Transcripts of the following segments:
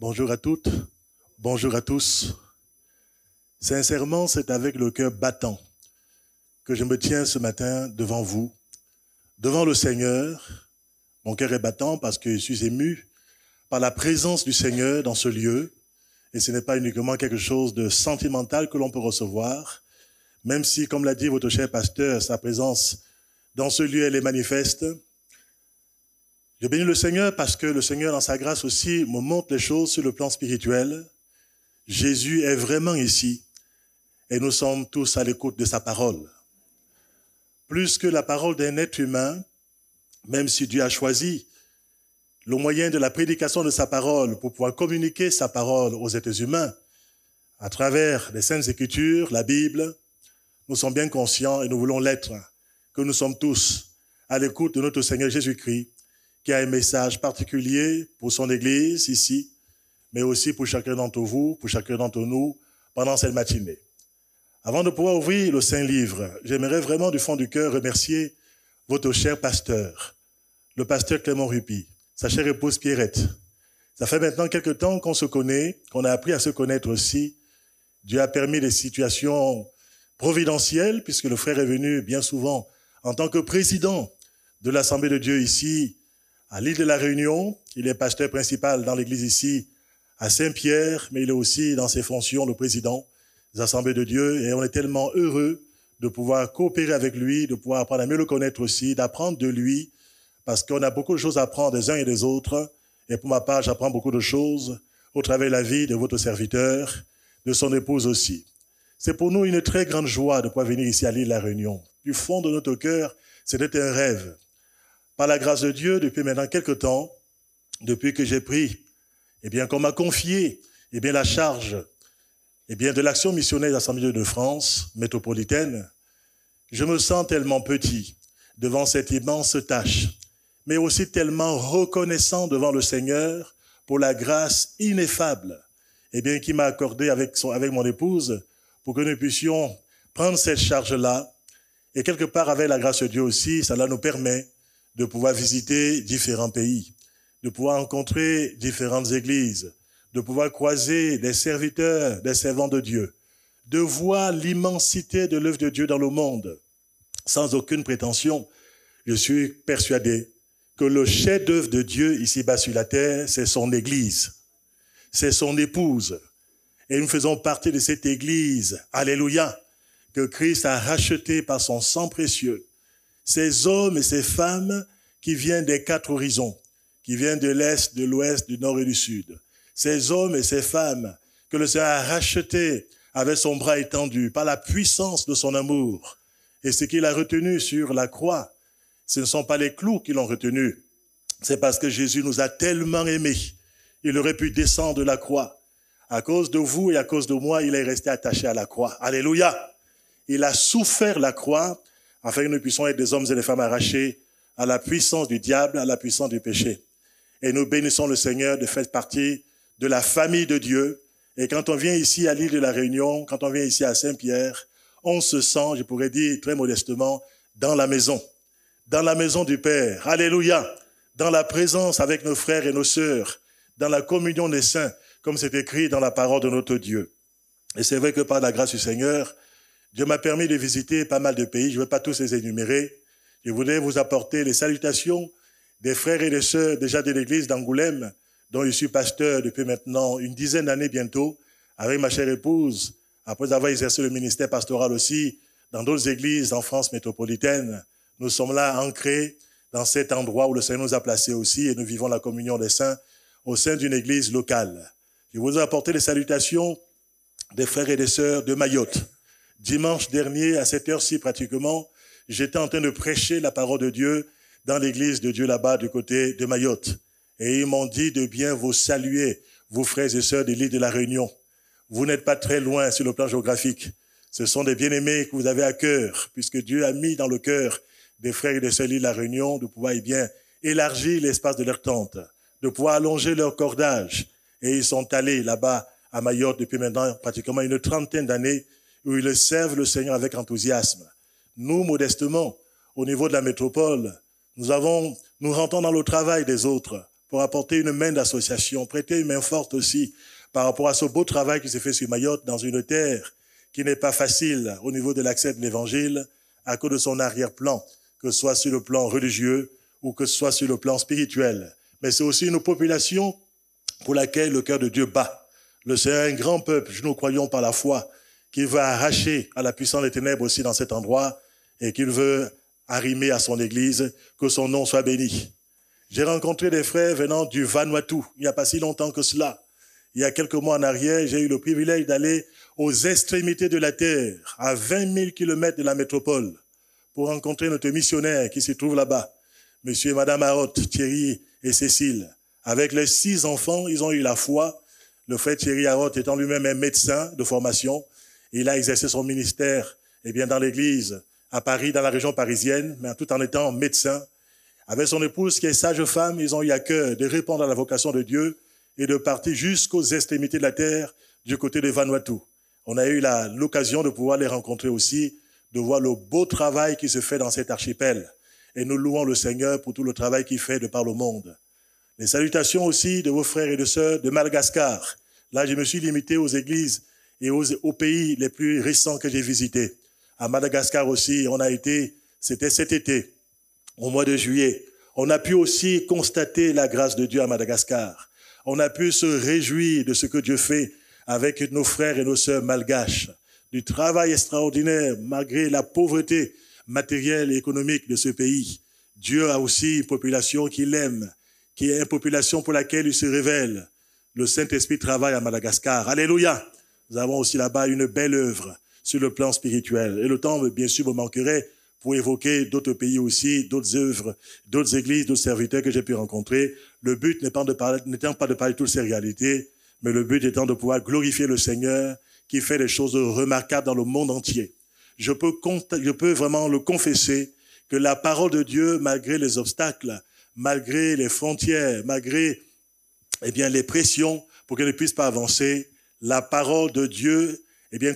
Bonjour à toutes, bonjour à tous. Sincèrement, c'est avec le cœur battant que je me tiens ce matin devant vous, devant le Seigneur. Mon cœur est battant parce que je suis ému par la présence du Seigneur dans ce lieu. Et ce n'est pas uniquement quelque chose de sentimental que l'on peut recevoir, même si, comme l'a dit votre cher pasteur, sa présence dans ce lieu, elle est manifeste. Je bénis le Seigneur parce que le Seigneur, dans sa grâce aussi, me montre les choses sur le plan spirituel. Jésus est vraiment ici et nous sommes tous à l'écoute de sa parole. Plus que la parole d'un être humain, même si Dieu a choisi le moyen de la prédication de sa parole pour pouvoir communiquer sa parole aux êtres humains, à travers les Saintes Écritures, la Bible, nous sommes bien conscients et nous voulons l'être, que nous sommes tous à l'écoute de notre Seigneur Jésus-Christ, qui a un message particulier pour son Église ici, mais aussi pour chacun d'entre vous, pour chacun d'entre nous, pendant cette matinée. Avant de pouvoir ouvrir le Saint-Livre, j'aimerais vraiment du fond du cœur remercier votre cher pasteur, le pasteur Clément Rupi, sa chère épouse Pierrette. Ça fait maintenant quelque temps qu'on se connaît, qu'on a appris à se connaître aussi. Dieu a permis des situations providentielles, puisque le frère est venu bien souvent en tant que président de l'Assemblée de Dieu ici, à l'île de la Réunion. Il est pasteur principal dans l'église ici, à Saint-Pierre, mais il est aussi dans ses fonctions le président des Assemblées de Dieu. Et on est tellement heureux de pouvoir coopérer avec lui, de pouvoir apprendre à mieux le connaître aussi, d'apprendre de lui, parce qu'on a beaucoup de choses à apprendre des uns et des autres. Et pour ma part, j'apprends beaucoup de choses au travers de la vie de votre serviteur, de son épouse aussi. C'est pour nous une très grande joie de pouvoir venir ici à l'île de la Réunion. Du fond de notre cœur, c'était un rêve. Par la grâce de Dieu, depuis maintenant quelque temps, depuis que j'ai pris, qu'on m'a confié, la charge, de l'action missionnaire de l'Assemblée de France métropolitaine, je me sens tellement petit devant cette immense tâche, mais aussi tellement reconnaissant devant le Seigneur pour la grâce ineffable, qu'il m'a accordée avec mon épouse, pour que nous puissions prendre cette charge-là, et quelque part avec la grâce de Dieu aussi, cela nous permet de pouvoir visiter différents pays, de pouvoir rencontrer différentes églises, de pouvoir croiser des serviteurs, des servants de Dieu, de voir l'immensité de l'œuvre de Dieu dans le monde. Sans aucune prétention, je suis persuadé que le chef-d'œuvre de Dieu ici-bas sur la terre, c'est son église, c'est son épouse. Et nous faisons partie de cette église, alléluia, que Christ a racheté par son sang précieux. Ces hommes et ces femmes qui viennent des quatre horizons, qui viennent de l'Est, de l'Ouest, du Nord et du Sud. Ces hommes et ces femmes que le Seigneur a rachetés avec son bras étendu, par la puissance de son amour. Et ce qu'il a retenu sur la croix, ce ne sont pas les clous qui l'ont retenu. C'est parce que Jésus nous a tellement aimés. Il aurait pu descendre de la croix. À cause de vous et à cause de moi, il est resté attaché à la croix. Alléluia! Il a souffert la croix afin que nous puissions être des hommes et des femmes arrachés à la puissance du diable, à la puissance du péché. Et nous bénissons le Seigneur de faire partie de la famille de Dieu. Et quand on vient ici à l'île de la Réunion, quand on vient ici à Saint-Pierre, on se sent, je pourrais dire très modestement, dans la maison du Père. Alléluia! Dans la présence avec nos frères et nos sœurs, dans la communion des saints, comme c'est écrit dans la parole de notre Dieu. Et c'est vrai que par la grâce du Seigneur, Dieu m'a permis de visiter pas mal de pays. Je ne vais pas tous les énumérer. Je voulais vous apporter les salutations des frères et des sœurs déjà de l'église d'Angoulême, dont je suis pasteur depuis maintenant une dizaine d'années bientôt, avec ma chère épouse, après avoir exercé le ministère pastoral aussi dans d'autres églises en France métropolitaine. Nous sommes là ancrés dans cet endroit où le Seigneur nous a placés aussi et nous vivons la communion des saints au sein d'une église locale. Je vous ai apporté les salutations des frères et des sœurs de Mayotte. Dimanche dernier, à cette heure-ci pratiquement, j'étais en train de prêcher la parole de Dieu dans l'église de Dieu là-bas du côté de Mayotte. Et ils m'ont dit de bien vous saluer, vous frères et sœurs de l'île de la Réunion. Vous n'êtes pas très loin sur le plan géographique. Ce sont des bien-aimés que vous avez à cœur, puisque Dieu a mis dans le cœur des frères et des sœurs de l'île de la Réunion de pouvoir élargir l'espace de leur tente, de pouvoir allonger leur cordage. Et ils sont allés là-bas à Mayotte depuis maintenant pratiquement une trentaine d'années, où ils servent le Seigneur avec enthousiasme. Nous, modestement, au niveau de la métropole, nous rentrons dans le travail des autres pour apporter une main d'association, prêter une main forte aussi par rapport à ce beau travail qui se fait sur Mayotte dans une terre qui n'est pas facile au niveau de l'accès de l'évangile à cause de son arrière-plan, que ce soit sur le plan religieux ou que ce soit sur le plan spirituel. Mais c'est aussi une population pour laquelle le cœur de Dieu bat. C'est un grand peuple, nous croyons par la foi, qu'il veut arracher à la puissance des ténèbres aussi dans cet endroit et qu'il veut arrimer à son église, que son nom soit béni. J'ai rencontré des frères venant du Vanuatu, il n'y a pas si longtemps que cela. Il y a quelques mois en arrière, j'ai eu le privilège d'aller aux extrémités de la terre, à 20 000 kilomètres de la métropole, pour rencontrer notre missionnaire qui se trouve là-bas, monsieur et madame Harot, Thierry et Cécile. Avec les 6 enfants, ils ont eu la foi. Le frère Thierry Harot étant lui-même un médecin de formation, il a exercé son ministère dans l'église à Paris, dans la région parisienne, mais tout en étant médecin. Avec son épouse qui est sage-femme, ils ont eu à cœur de répondre à la vocation de Dieu et de partir jusqu'aux extrémités de la terre du côté de Vanuatu. On a eu l'occasion de pouvoir les rencontrer aussi, de voir le beau travail qui se fait dans cet archipel. Et nous louons le Seigneur pour tout le travail qu'il fait de par le monde. Les salutations aussi de vos frères et de sœurs de Madagascar. Là, je me suis limité aux églises et aux pays les plus récents que j'ai visités. À Madagascar aussi, on a été, c'était cet été, au mois de juillet. On a pu aussi constater la grâce de Dieu à Madagascar. On a pu se réjouir de ce que Dieu fait avec nos frères et nos sœurs malgaches, du travail extraordinaire malgré la pauvreté matérielle et économique de ce pays. Dieu a aussi une population qu'il aime, qui est une population pour laquelle il se révèle. Le Saint-Esprit travaille à Madagascar. Alléluia! Nous avons aussi là-bas une belle œuvre sur le plan spirituel. Et le temps, bien sûr, me manquerait pour évoquer d'autres pays aussi, d'autres œuvres, d'autres églises, d'autres serviteurs que j'ai pu rencontrer. Le but n'étant pas de parler de toutes ces réalités, mais le but étant de pouvoir glorifier le Seigneur qui fait des choses remarquables dans le monde entier. Je peux vraiment le confesser que la parole de Dieu, malgré les obstacles, malgré les frontières, malgré les pressions pour qu'elle ne puisse pas avancer, la parole de Dieu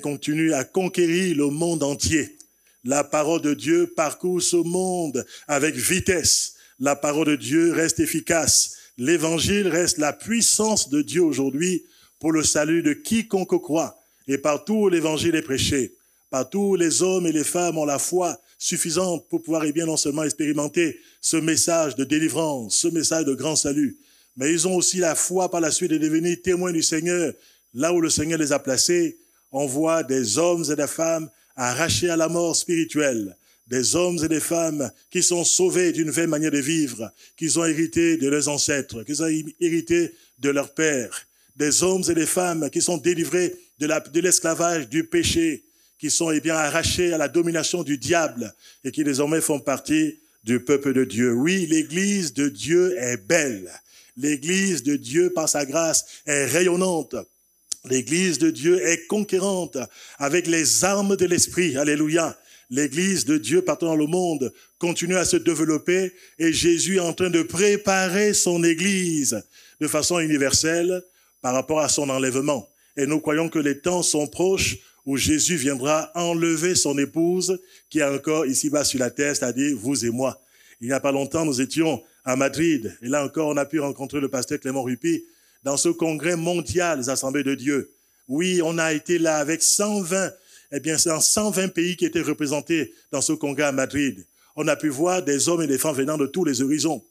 continue à conquérir le monde entier. La parole de Dieu parcourt ce monde avec vitesse. La parole de Dieu reste efficace. L'évangile reste la puissance de Dieu aujourd'hui pour le salut de quiconque croit. Et partout où l'évangile est prêché, partout où les hommes et les femmes ont la foi suffisante pour pouvoir non seulement expérimenter ce message de délivrance, ce message de grand salut, mais ils ont aussi la foi par la suite de devenir témoins du Seigneur. Là où le Seigneur les a placés, on voit des hommes et des femmes arrachés à la mort spirituelle, des hommes et des femmes qui sont sauvés d'une vaine manière de vivre, qu'ils ont hérité de leurs ancêtres, qu'ils ont hérité de leurs pères, des hommes et des femmes qui sont délivrés de l'esclavage, du péché, qui sont arrachés à la domination du diable et qui désormais font partie du peuple de Dieu. Oui, l'église de Dieu est belle. L'église de Dieu, par sa grâce, est rayonnante. L'église de Dieu est conquérante avec les armes de l'esprit. Alléluia. L'église de Dieu partout dans le monde continue à se développer et Jésus est en train de préparer son église de façon universelle par rapport à son enlèvement. Et nous croyons que les temps sont proches où Jésus viendra enlever son épouse qui est encore ici-bas sur la terre, c'est-à-dire vous et moi. Il n'y a pas longtemps, nous étions à Madrid et là encore, on a pu rencontrer le pasteur Clément Rupi dans ce congrès mondial des Assemblées de Dieu. Oui, on a été là avec 120, c'est 120 pays qui étaient représentés dans ce congrès à Madrid. On a pu voir des hommes et des femmes venant de tous les horizons.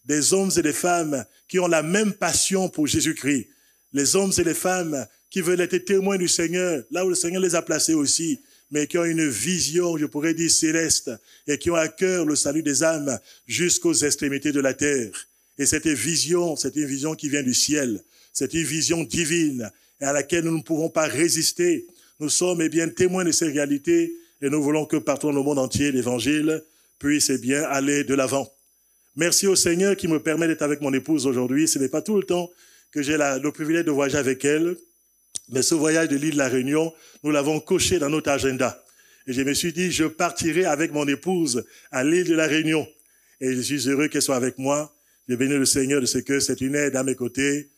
Des hommes et des femmes qui ont la même passion pour Jésus-Christ. Les hommes et les femmes qui veulent être témoins du Seigneur, là où le Seigneur les a placés aussi, mais qui ont une vision, je pourrais dire, céleste, et qui ont à cœur le salut des âmes jusqu'aux extrémités de la terre. Et cette vision, c'est une vision qui vient du ciel. C'est une vision divine et à laquelle nous ne pouvons pas résister. Nous sommes témoins de ces réalités et nous voulons que partout dans le monde entier, l'évangile puisse aller de l'avant. Merci au Seigneur qui me permet d'être avec mon épouse aujourd'hui. Ce n'est pas tout le temps que j'ai le privilège de voyager avec elle, mais ce voyage de l'île de la Réunion, nous l'avons coché dans notre agenda. Et je me suis dit, je partirai avec mon épouse à l'île de la Réunion. Et je suis heureux qu'elle soit avec moi. Je bénis le Seigneur de ce que c'est une aide à mes côtés.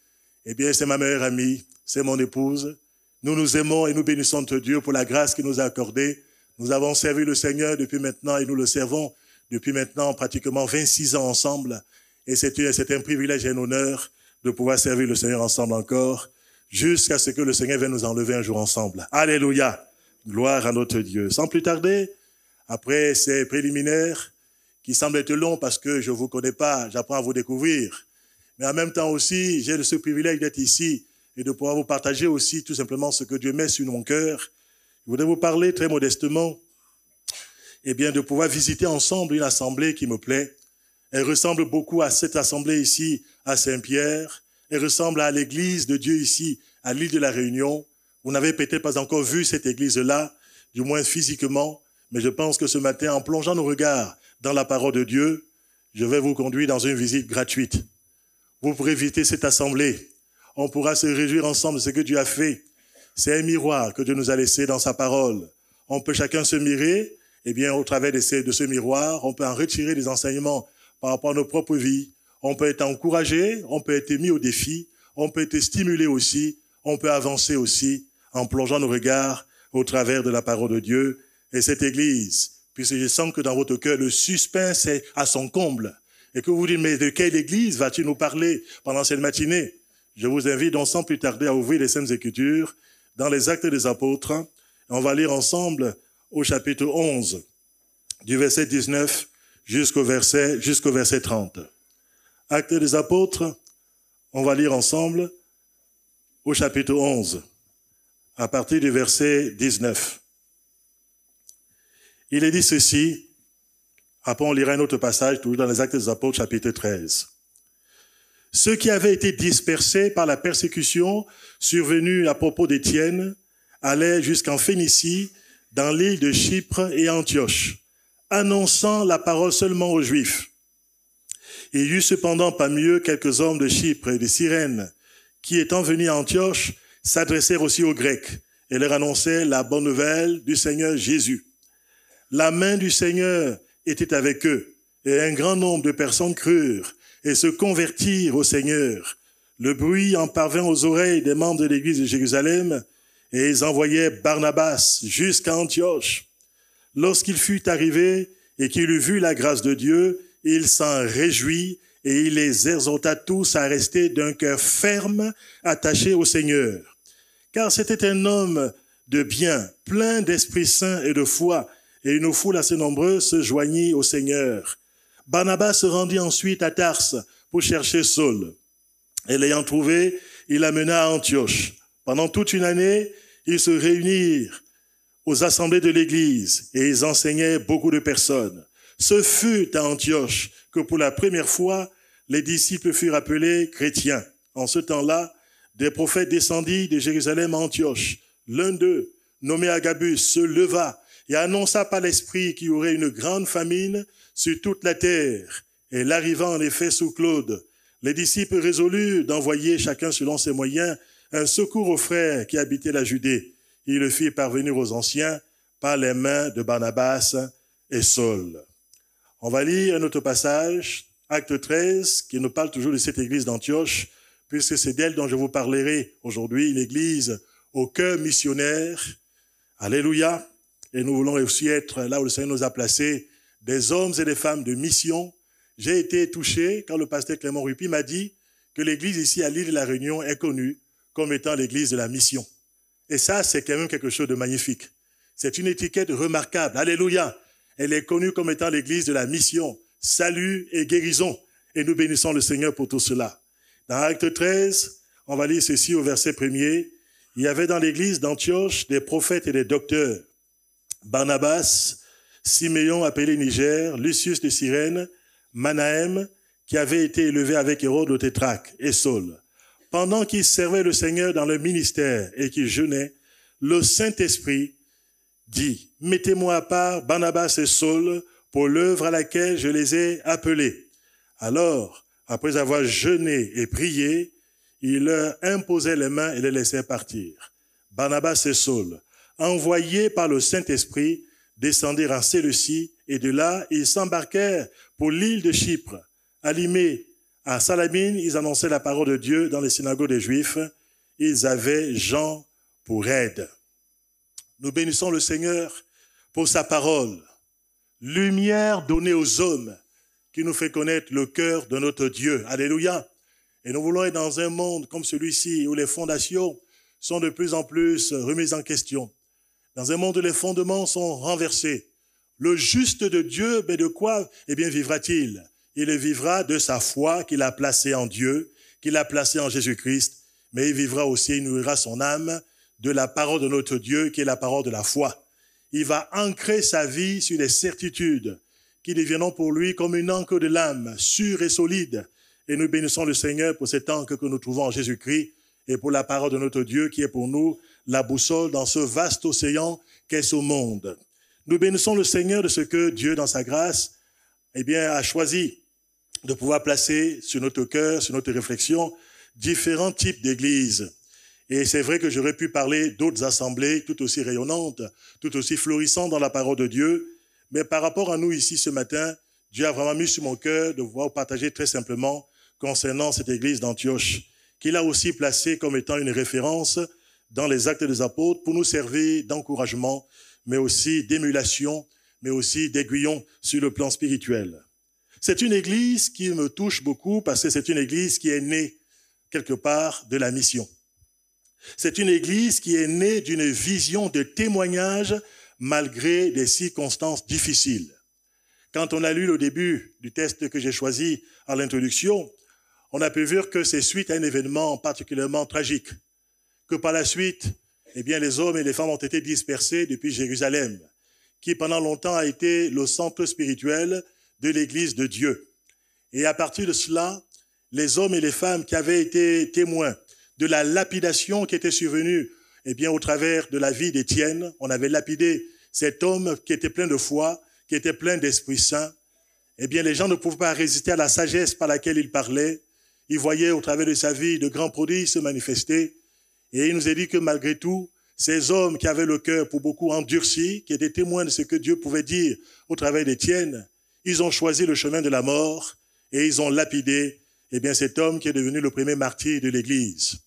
C'est ma meilleure amie, c'est mon épouse. Nous nous aimons et nous bénissons notre Dieu pour la grâce qu'il nous a accordée. Nous avons servi le Seigneur depuis maintenant et nous le servons depuis maintenant pratiquement 26 ans ensemble. Et c'est un privilège et un honneur de pouvoir servir le Seigneur ensemble encore, jusqu'à ce que le Seigneur vienne nous enlever un jour ensemble. Alléluia! Gloire à notre Dieu. Sans plus tarder, après ces préliminaires, qui semblent être longs parce que je ne vous connais pas, j'apprends à vous découvrir. Mais en même temps aussi, j'ai ce privilège d'être ici et de pouvoir vous partager aussi tout simplement ce que Dieu met sur mon cœur. Je voudrais vous parler très modestement, eh bien, de pouvoir visiter ensemble une assemblée qui me plaît. Elle ressemble beaucoup à cette assemblée ici à Saint-Pierre. Elle ressemble à l'église de Dieu ici à l'île de la Réunion. Vous n'avez peut-être pas encore vu cette église-là, du moins physiquement, mais je pense que ce matin, en plongeant nos regards dans la parole de Dieu, je vais vous conduire dans une visite gratuite. Vous pourrez visiter cette assemblée. On pourra se réjouir ensemble de ce que Dieu a fait. C'est un miroir que Dieu nous a laissé dans sa parole. On peut chacun se mirer, et bien au travers de ce miroir, on peut en retirer des enseignements par rapport à nos propres vies. On peut être encouragé, on peut être mis au défi, on peut être stimulé aussi, on peut avancer aussi en plongeant nos regards au travers de la parole de Dieu. Et cette église, puisque je sens que dans votre cœur, le suspense est à son comble, et que vous vous dites, mais de quelle église vas-tu nous parler pendant cette matinée? Je vous invite donc sans plus tarder à ouvrir les Saintes Écritures dans les Actes des Apôtres. On va lire ensemble au chapitre 11, du verset 19 jusqu'au verset 30. Actes des Apôtres, on va lire ensemble au chapitre 11, à partir du verset 19. Il est dit ceci, après on lira un autre passage, toujours dans les Actes des Apôtres, chapitre 13. Ceux qui avaient été dispersés par la persécution survenue à propos d'Étienne allaient jusqu'en Phénicie, dans l'île de Chypre et Antioche, annonçant la parole seulement aux Juifs. Il y eut cependant parmi eux quelques hommes de Chypre et de Cyrène, qui étant venus à Antioche, s'adressèrent aussi aux Grecs et leur annonçaient la bonne nouvelle du Seigneur Jésus. La main du Seigneur était avec eux, et un grand nombre de personnes crurent et se convertirent au Seigneur. Le bruit en parvint aux oreilles des membres de l'église de Jérusalem, et ils envoyaient Barnabas jusqu'à Antioche. Lorsqu'il fut arrivé et qu'il eut vu la grâce de Dieu, il s'en réjouit et il les exhorta tous à rester d'un cœur ferme, attaché au Seigneur. Car c'était un homme de bien, plein d'Esprit Saint et de foi, et une foule assez nombreuse se joignit au Seigneur. Barnabas se rendit ensuite à Tarse pour chercher Saul. Et l'ayant trouvé, il l'amena à Antioche. Pendant toute une année, ils se réunirent aux assemblées de l'Église et ils enseignaient beaucoup de personnes. Ce fut à Antioche que pour la première fois, les disciples furent appelés chrétiens. En ce temps-là, des prophètes descendirent de Jérusalem à Antioche. L'un d'eux, nommé Agabus, se leva et annonça par l'Esprit qu'il y aurait une grande famine sur toute la terre. Et l'arrivant en effet sous Claude, les disciples résolurent d'envoyer chacun selon ses moyens un secours aux frères qui habitaient la Judée. Ils le firent parvenir aux anciens par les mains de Barnabas et Saul. On va lire un autre passage, Acte 13, qui nous parle toujours de cette église d'Antioche, puisque c'est d'elle dont je vous parlerai aujourd'hui, une église au cœur missionnaire. Alléluia. Et nous voulons aussi être là où le Seigneur nous a placés, des hommes et des femmes de mission. J'ai été touché quand le pasteur Clément Rupi m'a dit que l'église ici à l'île de la Réunion est connue comme étant l'église de la mission. Et ça, c'est quand même quelque chose de magnifique. C'est une étiquette remarquable. Alléluia. Elle est connue comme étant l'église de la mission, salut et guérison. Et nous bénissons le Seigneur pour tout cela. Dans Acte 13, on va lire ceci au verset 1er. Il y avait dans l'église d'Antioche des prophètes et des docteurs. Barnabas, Siméon appelé Niger, Lucius de Cyrène, Manahem, qui avait été élevé avec Hérode le tétrarque, et Saul. Pendant qu'ils servaient le Seigneur dans le ministère et qu'ils jeûnaient, le Saint-Esprit dit, « Mettez-moi à part Barnabas et Saul pour l'œuvre à laquelle je les ai appelés. » Alors, après avoir jeûné et prié, il leur imposait les mains et les laissait partir. Barnabas et Saul, envoyés par le Saint-Esprit, descendirent à Séleucie, et de là, ils s'embarquèrent pour l'île de Chypre. Allumés à Salamine, ils annonçaient la parole de Dieu dans les synagogues des Juifs. Ils avaient Jean pour aide. Nous bénissons le Seigneur pour sa parole. Lumière donnée aux hommes qui nous fait connaître le cœur de notre Dieu. Alléluia. Et nous voulons être dans un monde comme celui-ci où les fondations sont de plus en plus remises en question. Dans un monde où les fondements sont renversés. Le juste de Dieu, mais de quoi, vivra-t-il? Il vivra de sa foi qu'il a placée en Dieu, qu'il a placée en Jésus-Christ, mais il vivra aussi, il nourrira son âme de la parole de notre Dieu, qui est la parole de la foi. Il va ancrer sa vie sur des certitudes qui deviendront pour lui comme une ancre de l'âme, sûre et solide. Et nous bénissons le Seigneur pour cet ancre que nous trouvons en Jésus-Christ et pour la parole de notre Dieu qui est pour nous la boussole dans ce vaste océan qu'est ce monde. Nous bénissons le Seigneur de ce que Dieu, dans sa grâce, a choisi de pouvoir placer sur notre cœur, sur notre réflexion, différents types d'églises. Et c'est vrai que j'aurais pu parler d'autres assemblées tout aussi rayonnantes, tout aussi florissantes dans la parole de Dieu. Mais par rapport à nous ici ce matin, Dieu a vraiment mis sur mon cœur de pouvoir partager très simplement concernant cette église d'Antioche, qu'il a aussi placée comme étant une référence dans les Actes des Apôtres pour nous servir d'encouragement, mais aussi d'émulation, mais aussi d'aiguillon sur le plan spirituel. C'est une église qui me touche beaucoup parce que c'est une église qui est née quelque part de la mission. C'est une église qui est née d'une vision de témoignage malgré des circonstances difficiles. Quand on a lu le début du texte que j'ai choisi à l'introduction, on a pu voir que c'est suite à un événement particulièrement tragique, que par la suite, les hommes et les femmes ont été dispersés depuis Jérusalem, qui pendant longtemps a été le centre spirituel de l'église de Dieu. Et à partir de cela, les hommes et les femmes qui avaient été témoins de la lapidation qui était survenue, au travers de la vie d'Étienne, on avait lapidé cet homme qui était plein de foi, qui était plein d'Esprit Saint. Les gens ne pouvaient pas résister à la sagesse par laquelle il parlait. Ils voyaient au travers de sa vie de grands prodiges se manifester. Et il nous a dit que malgré tout, ces hommes qui avaient le cœur pour beaucoup endurci, qui étaient témoins de ce que Dieu pouvait dire au travers d'Étienne, ils ont choisi le chemin de la mort et ils ont lapidé cet homme qui est devenu le premier martyr de l'Église.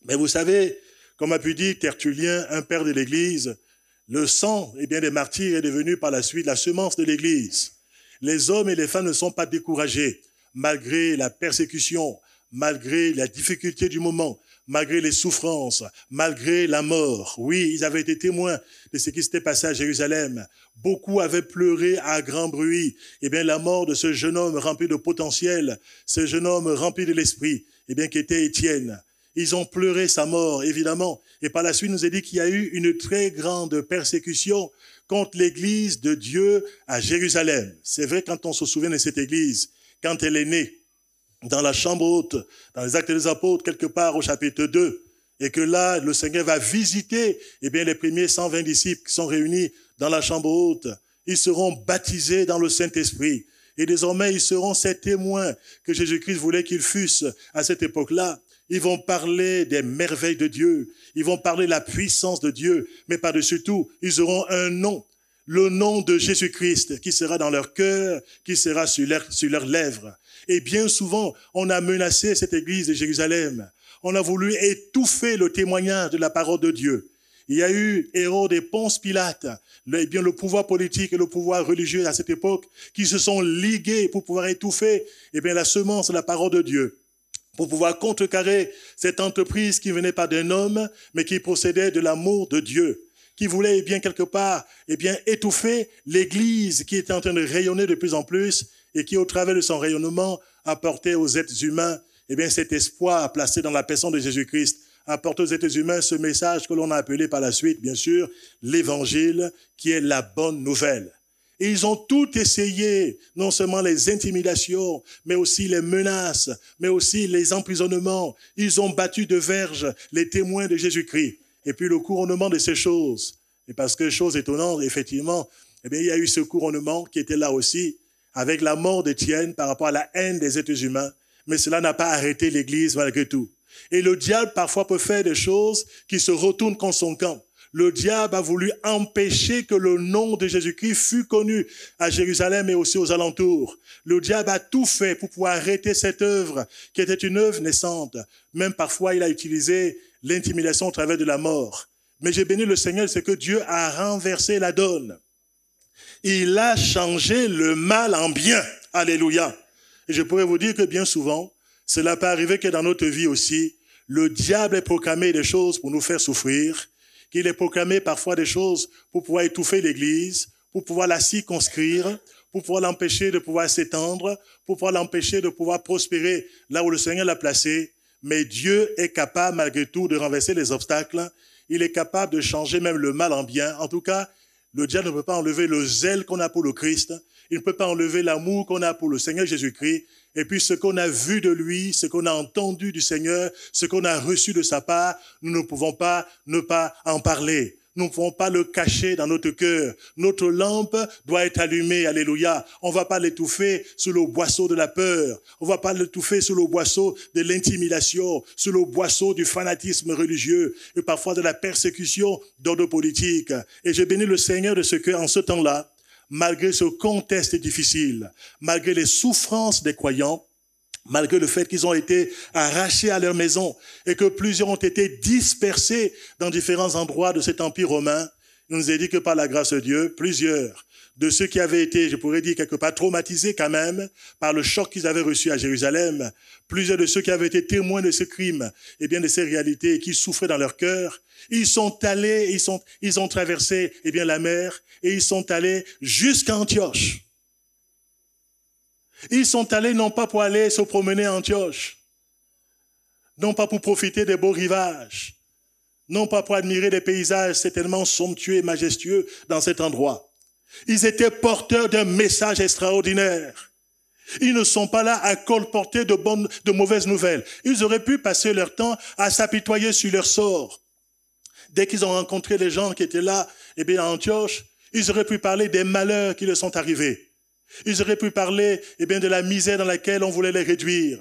Mais vous savez, comme a pu dire Tertullien, un père de l'Église, le sang des martyrs est devenu par la suite la semence de l'Église. Les hommes et les femmes ne sont pas découragés, malgré la persécution, malgré la difficulté du moment, malgré les souffrances, malgré la mort. Oui, ils avaient été témoins de ce qui s'était passé à Jérusalem. Beaucoup avaient pleuré à grand bruit. La mort de ce jeune homme rempli de potentiel, ce jeune homme rempli de l'esprit, qui était Étienne. Ils ont pleuré sa mort, évidemment. Et par la suite, nous a dit qu'il y a eu une très grande persécution contre l'église de Dieu à Jérusalem. C'est vrai quand on se souvient de cette église, quand elle est née dans la chambre haute, dans les Actes des Apôtres, quelque part au chapitre 2, et que là, le Seigneur va visiter, les premiers 120 disciples qui sont réunis dans la chambre haute. Ils seront baptisés dans le Saint-Esprit. Et désormais, ils seront ces témoins que Jésus-Christ voulait qu'ils fussent à cette époque-là. Ils vont parler des merveilles de Dieu. Ils vont parler de la puissance de Dieu. Mais par-dessus tout, ils auront un nom. Le nom de Jésus-Christ qui sera dans leur cœur, qui sera sur leurs lèvres. Et bien souvent, on a menacé cette église de Jérusalem. On a voulu étouffer le témoignage de la parole de Dieu. Il y a eu Hérode et Ponce Pilate, le pouvoir politique et le pouvoir religieux à cette époque, qui se sont ligués pour pouvoir étouffer la semence de la parole de Dieu, pour pouvoir contrecarrer cette entreprise qui venait pas d'un homme, mais qui procédait de l'amour de Dieu, qui voulait quelque part étouffer l'Église qui était en train de rayonner de plus en plus et qui, au travers de son rayonnement, apportait aux êtres humains cet espoir placé dans la personne de Jésus-Christ, apporte aux êtres humains ce message que l'on a appelé par la suite, bien sûr, l'Évangile, qui est la bonne nouvelle. Et ils ont tout essayé, non seulement les intimidations, mais aussi les menaces, mais aussi les emprisonnements. Ils ont battu de verge les témoins de Jésus-Christ. Et puis le couronnement de ces choses. Et parce que, chose étonnante, effectivement, il y a eu ce couronnement qui était là aussi, avec la mort d'Étienne par rapport à la haine des êtres humains. Mais cela n'a pas arrêté l'Église malgré tout. Et le diable parfois peut faire des choses qui se retournent contre son camp. Le diable a voulu empêcher que le nom de Jésus-Christ fût connu à Jérusalem et aussi aux alentours. Le diable a tout fait pour pouvoir arrêter cette œuvre qui était une œuvre naissante. Même parfois, il a utilisé l'intimidation au travers de la mort. Mais j'ai béni le Seigneur, c'est que Dieu a renversé la donne. Il a changé le mal en bien. Alléluia. Et je pourrais vous dire que bien souvent, cela peut arriver que dans notre vie aussi, le diable ait proclamé des choses pour nous faire souffrir, qu'il ait proclamé parfois des choses pour pouvoir étouffer l'Église, pour pouvoir la circonscrire, pour pouvoir l'empêcher de pouvoir s'étendre, pour pouvoir l'empêcher de pouvoir prospérer là où le Seigneur l'a placé. Mais Dieu est capable malgré tout de renverser les obstacles. Il est capable de changer même le mal en bien. En tout cas, le diable ne peut pas enlever le zèle qu'on a pour le Christ. Il ne peut pas enlever l'amour qu'on a pour le Seigneur Jésus-Christ. Et puis ce qu'on a vu de lui, ce qu'on a entendu du Seigneur, ce qu'on a reçu de sa part, nous ne pouvons pas ne pas en parler. Nous ne pouvons pas le cacher dans notre cœur. Notre lampe doit être allumée, alléluia. On ne va pas l'étouffer sous le boisseau de la peur. On ne va pas l'étouffer sous le boisseau de l'intimidation, sous le boisseau du fanatisme religieux et parfois de la persécution d'ordre politique. Et je bénis le Seigneur de ce que, en ce temps-là, malgré ce contexte difficile, malgré les souffrances des croyants, malgré le fait qu'ils ont été arrachés à leur maison et que plusieurs ont été dispersés dans différents endroits de cet empire romain, il nous est dit que par la grâce de Dieu, plusieurs de ceux qui avaient été, je pourrais dire quelque part, traumatisés quand même par le choc qu'ils avaient reçu à Jérusalem, plusieurs de ceux qui avaient été témoins de ce crime et bien de ces réalités et qui souffraient dans leur cœur, ils sont allés, ils ont traversé la mer et ils sont allés jusqu'à Antioche. Ils sont allés non pas pour aller se promener à Antioche, non pas pour profiter des beaux rivages, non pas pour admirer des paysages certainement somptueux et majestueux dans cet endroit. Ils étaient porteurs d'un message extraordinaire. Ils ne sont pas là à colporter de mauvaises nouvelles. Ils auraient pu passer leur temps à s'apitoyer sur leur sort. Dès qu'ils ont rencontré les gens qui étaient là, à Antioche, ils auraient pu parler des malheurs qui leur sont arrivés. Ils auraient pu parler de la misère dans laquelle on voulait les réduire.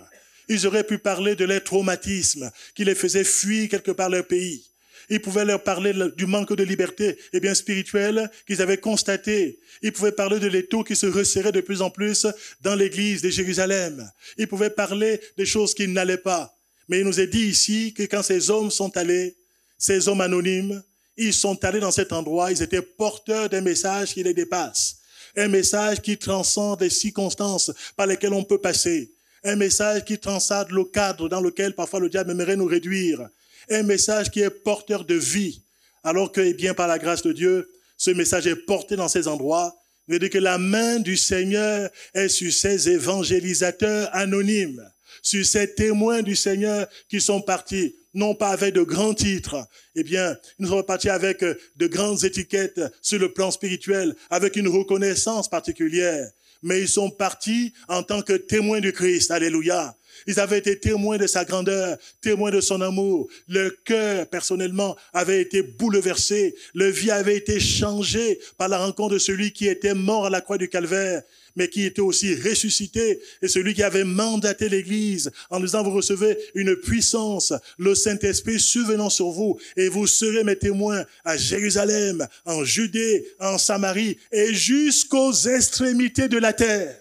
Ils auraient pu parler de leur traumatisme qui les faisait fuir quelque part leur pays. Ils pouvaient leur parler du manque de liberté spirituelle qu'ils avaient constaté. Ils pouvaient parler de l'étau qui se resserrait de plus en plus dans l'église de Jérusalem. Ils pouvaient parler des choses qui n'allaient pas. Mais il nous est dit ici que quand ces hommes sont allés, ces hommes anonymes, ils sont allés dans cet endroit, ils étaient porteurs d'un message qui les dépasse. Un message qui transcende les circonstances par lesquelles on peut passer. Un message qui transcende le cadre dans lequel parfois le diable aimerait nous réduire. Un message qui est porteur de vie. Alors que, par la grâce de Dieu, ce message est porté dans ces endroits. Il veut dire que la main du Seigneur est sur ces évangélisateurs anonymes, sur ces témoins du Seigneur qui sont partis, non pas avec de grands titres. Ils sont partis avec de grandes étiquettes sur le plan spirituel, avec une reconnaissance particulière. Mais ils sont partis en tant que témoins du Christ. Alléluia. Ils avaient été témoins de sa grandeur, témoins de son amour. Leur cœur, personnellement, avait été bouleversé. Leur vie avait été changée par la rencontre de celui qui était mort à la croix du Calvaire, mais qui était aussi ressuscité, et celui qui avait mandaté l'Église en disant: vous recevez une puissance, le Saint-Esprit survenant sur vous, et vous serez mes témoins à Jérusalem, en Judée, en Samarie, et jusqu'aux extrémités de la terre.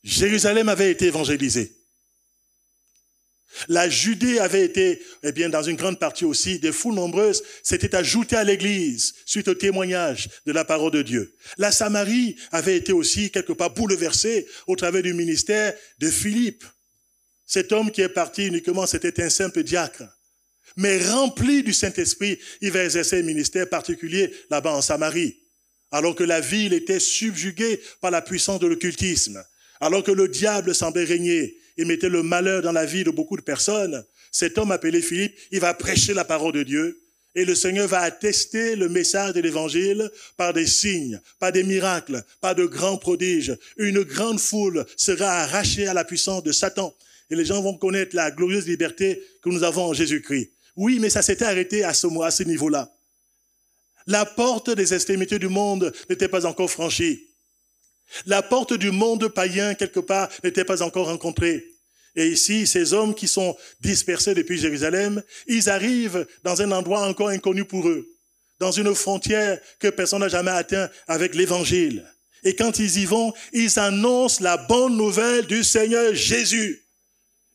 Jérusalem avait été évangélisée. La Judée avait été, dans une grande partie aussi, des foules nombreuses s'étaient ajoutées à l'Église suite au témoignage de la parole de Dieu. La Samarie avait été aussi quelque part bouleversée au travers du ministère de Philippe. Cet homme qui est parti uniquement, c'était un simple diacre. Mais rempli du Saint-Esprit, il va exercer un ministère particulier là-bas en Samarie. Alors que la ville était subjuguée par la puissance de l'occultisme. Alors que le diable semblait régner et mettait le malheur dans la vie de beaucoup de personnes, cet homme appelé Philippe, il va prêcher la parole de Dieu et le Seigneur va attester le message de l'évangile par des signes, par des miracles, par de grands prodiges. Une grande foule sera arrachée à la puissance de Satan et les gens vont connaître la glorieuse liberté que nous avons en Jésus-Christ. Oui, mais ça s'était arrêté à ce niveau-là. La porte des extrémités du monde n'était pas encore franchie. La porte du monde païen, quelque part, n'était pas encore rencontrée. Et ici, ces hommes qui sont dispersés depuis Jérusalem, ils arrivent dans un endroit encore inconnu pour eux, dans une frontière que personne n'a jamais atteint avec l'évangile. Et quand ils y vont, ils annoncent la bonne nouvelle du Seigneur Jésus.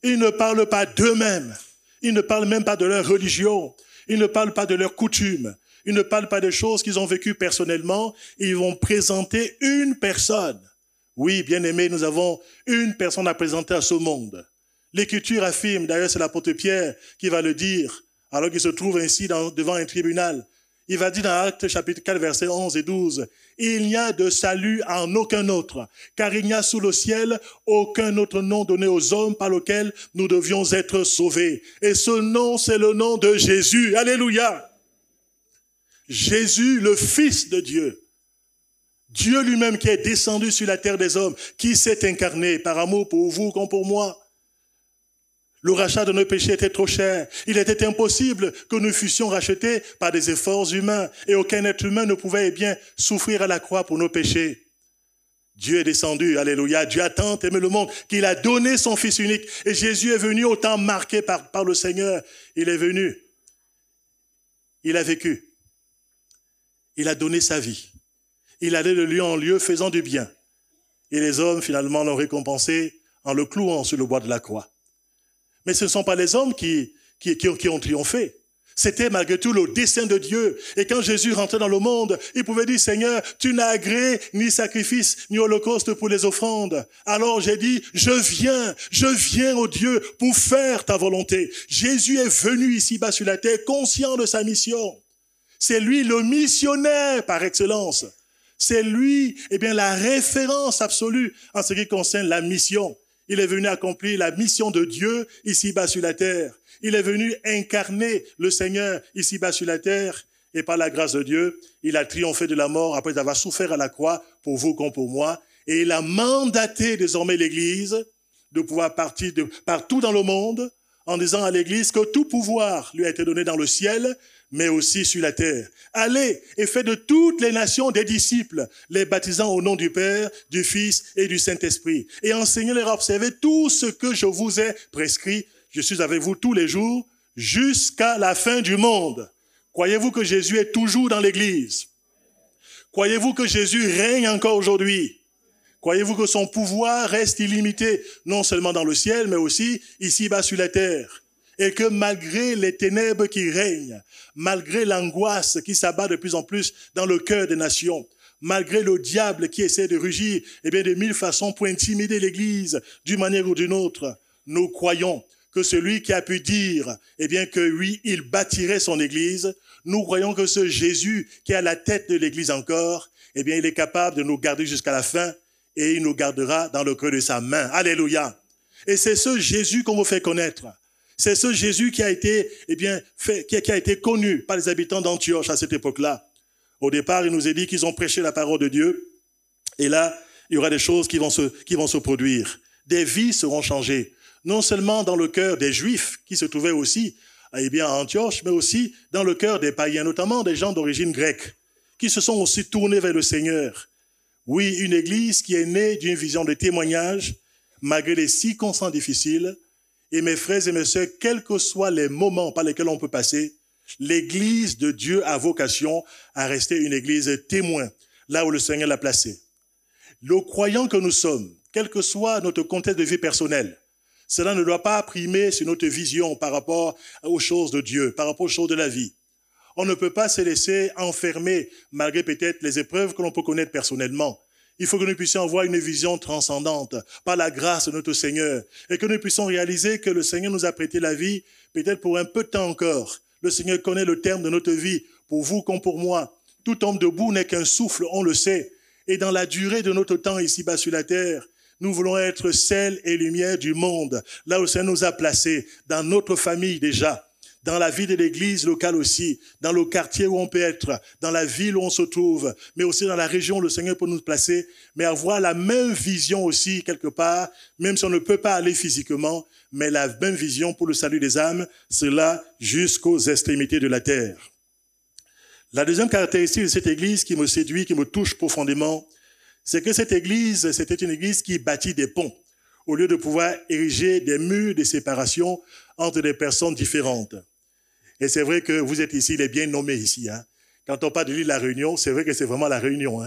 Ils ne parlent pas d'eux-mêmes. Ils ne parlent même pas de leur religion. Ils ne parlent pas de leurs coutumes. Ils ne parlent pas des choses qu'ils ont vécues personnellement. Ils vont présenter une personne, Oui, bien-aimés, nous avons une personne à présenter à ce monde. L'Écriture affirme, d'ailleurs c'est l'apôtre Pierre qui va le dire, alors qu'il se trouve ainsi devant un tribunal. Il va dire dans Actes chapitre 4, versets 11 et 12, « Il n'y a de salut en aucun autre, car il n'y a sous le ciel aucun autre nom donné aux hommes par lequel nous devions être sauvés. Et ce nom, c'est le nom de Jésus. » Alléluia. Jésus, le Fils de Dieu. Dieu lui-même qui est descendu sur la terre des hommes, qui s'est incarné par amour pour vous comme pour moi. Le rachat de nos péchés était trop cher. Il était impossible que nous fussions rachetés par des efforts humains et aucun être humain ne pouvait bien souffrir à la croix pour nos péchés. Dieu est descendu, alléluia. Dieu a tant aimé le monde qu'il a donné son Fils unique. Et Jésus est venu au temps marqué par le Seigneur. Il est venu. Il a vécu. Il a donné sa vie. Il allait de lieu en lieu faisant du bien. Et les hommes finalement l'ont récompensé en le clouant sur le bois de la croix. Mais ce ne sont pas les hommes qui ont triomphé. C'était malgré tout le dessein de Dieu. Et quand Jésus rentrait dans le monde, il pouvait dire, Seigneur, tu n'as agréé ni sacrifice, ni holocauste pour les offrandes. Alors j'ai dit, je viens, ô Dieu, pour faire ta volonté. Jésus est venu ici-bas sur la terre, conscient de sa mission. C'est lui le missionnaire par excellence. C'est lui, la référence absolue en ce qui concerne la mission. Il est venu accomplir la mission de Dieu ici-bas sur la terre. Il est venu incarner le Seigneur ici-bas sur la terre. Et par la grâce de Dieu, il a triomphé de la mort après avoir souffert à la croix pour vous comme pour moi. Et il a mandaté désormais l'Église de pouvoir partir partout dans le monde en disant à l'Église que tout pouvoir lui a été donné dans le ciel, mais aussi sur la terre. Allez et faites de toutes les nations des disciples, les baptisant au nom du Père, du Fils et du Saint-Esprit. Et enseignez-leur à observer tout ce que je vous ai prescrit. Je suis avec vous tous les jours jusqu'à la fin du monde. Croyez-vous que Jésus est toujours dans l'Église? Croyez-vous que Jésus règne encore aujourd'hui? Croyez-vous que son pouvoir reste illimité, non seulement dans le ciel, mais aussi ici-bas sur la terre? Et que malgré les ténèbres qui règnent, malgré l'angoisse qui s'abat de plus en plus dans le cœur des nations, malgré le diable qui essaie de rugir de mille façons pour intimider l'Église d'une manière ou d'une autre, nous croyons que celui qui a pu dire que oui, il bâtirait son Église, nous croyons que ce Jésus qui est à la tête de l'Église encore, il est capable de nous garder jusqu'à la fin et il nous gardera dans le creux de sa main. Alléluia. Et c'est ce Jésus qu'on vous fait connaître. C'est ce Jésus qui a été, qui a été connu par les habitants d'Antioche à cette époque-là. Au départ, il nous est dit qu'ils ont prêché la parole de Dieu. Et là, il y aura des choses qui vont se produire. Des vies seront changées. Non seulement dans le cœur des Juifs, qui se trouvaient aussi, à Antioche, mais aussi dans le cœur des païens, notamment des gens d'origine grecque, qui se sont aussi tournés vers le Seigneur. Oui, une église qui est née d'une vision de témoignage, malgré les circonstances difficiles. Et mes frères et mes sœurs, quels que soient les moments par lesquels on peut passer, l'église de Dieu a vocation à rester une église témoin, là où le Seigneur l'a placé. Le croyant que nous sommes, quel que soit notre contexte de vie personnelle, cela ne doit pas primer sur notre vision par rapport aux choses de Dieu, par rapport aux choses de la vie. On ne peut pas se laisser enfermer, malgré peut-être les épreuves que l'on peut connaître personnellement. Il faut que nous puissions avoir une vision transcendante par la grâce de notre Seigneur et que nous puissions réaliser que le Seigneur nous a prêté la vie peut-être pour un peu de temps encore. Le Seigneur connaît le terme de notre vie, pour vous comme pour moi. Tout homme debout n'est qu'un souffle, on le sait. Et dans la durée de notre temps ici-bas sur la terre, nous voulons être sel et lumière du monde, là où le Seigneur nous a placés, dans notre famille déjà. Dans la vie de l'église locale aussi, dans le quartier où on peut être, dans la ville où on se trouve, mais aussi dans la région où le Seigneur peut nous placer, mais avoir la même vision aussi quelque part, même si on ne peut pas aller physiquement, mais la même vision pour le salut des âmes, cela jusqu'aux extrémités de la terre. La deuxième caractéristique de cette église qui me séduit, qui me touche profondément, c'est que cette église, c'était une église qui bâtit des ponts, au lieu de pouvoir ériger des murs de séparation entre des personnes différentes. Et c'est vrai que vous êtes ici, il est bien nommé ici. Quand on parle de l'île La Réunion, c'est vrai que c'est vraiment la Réunion.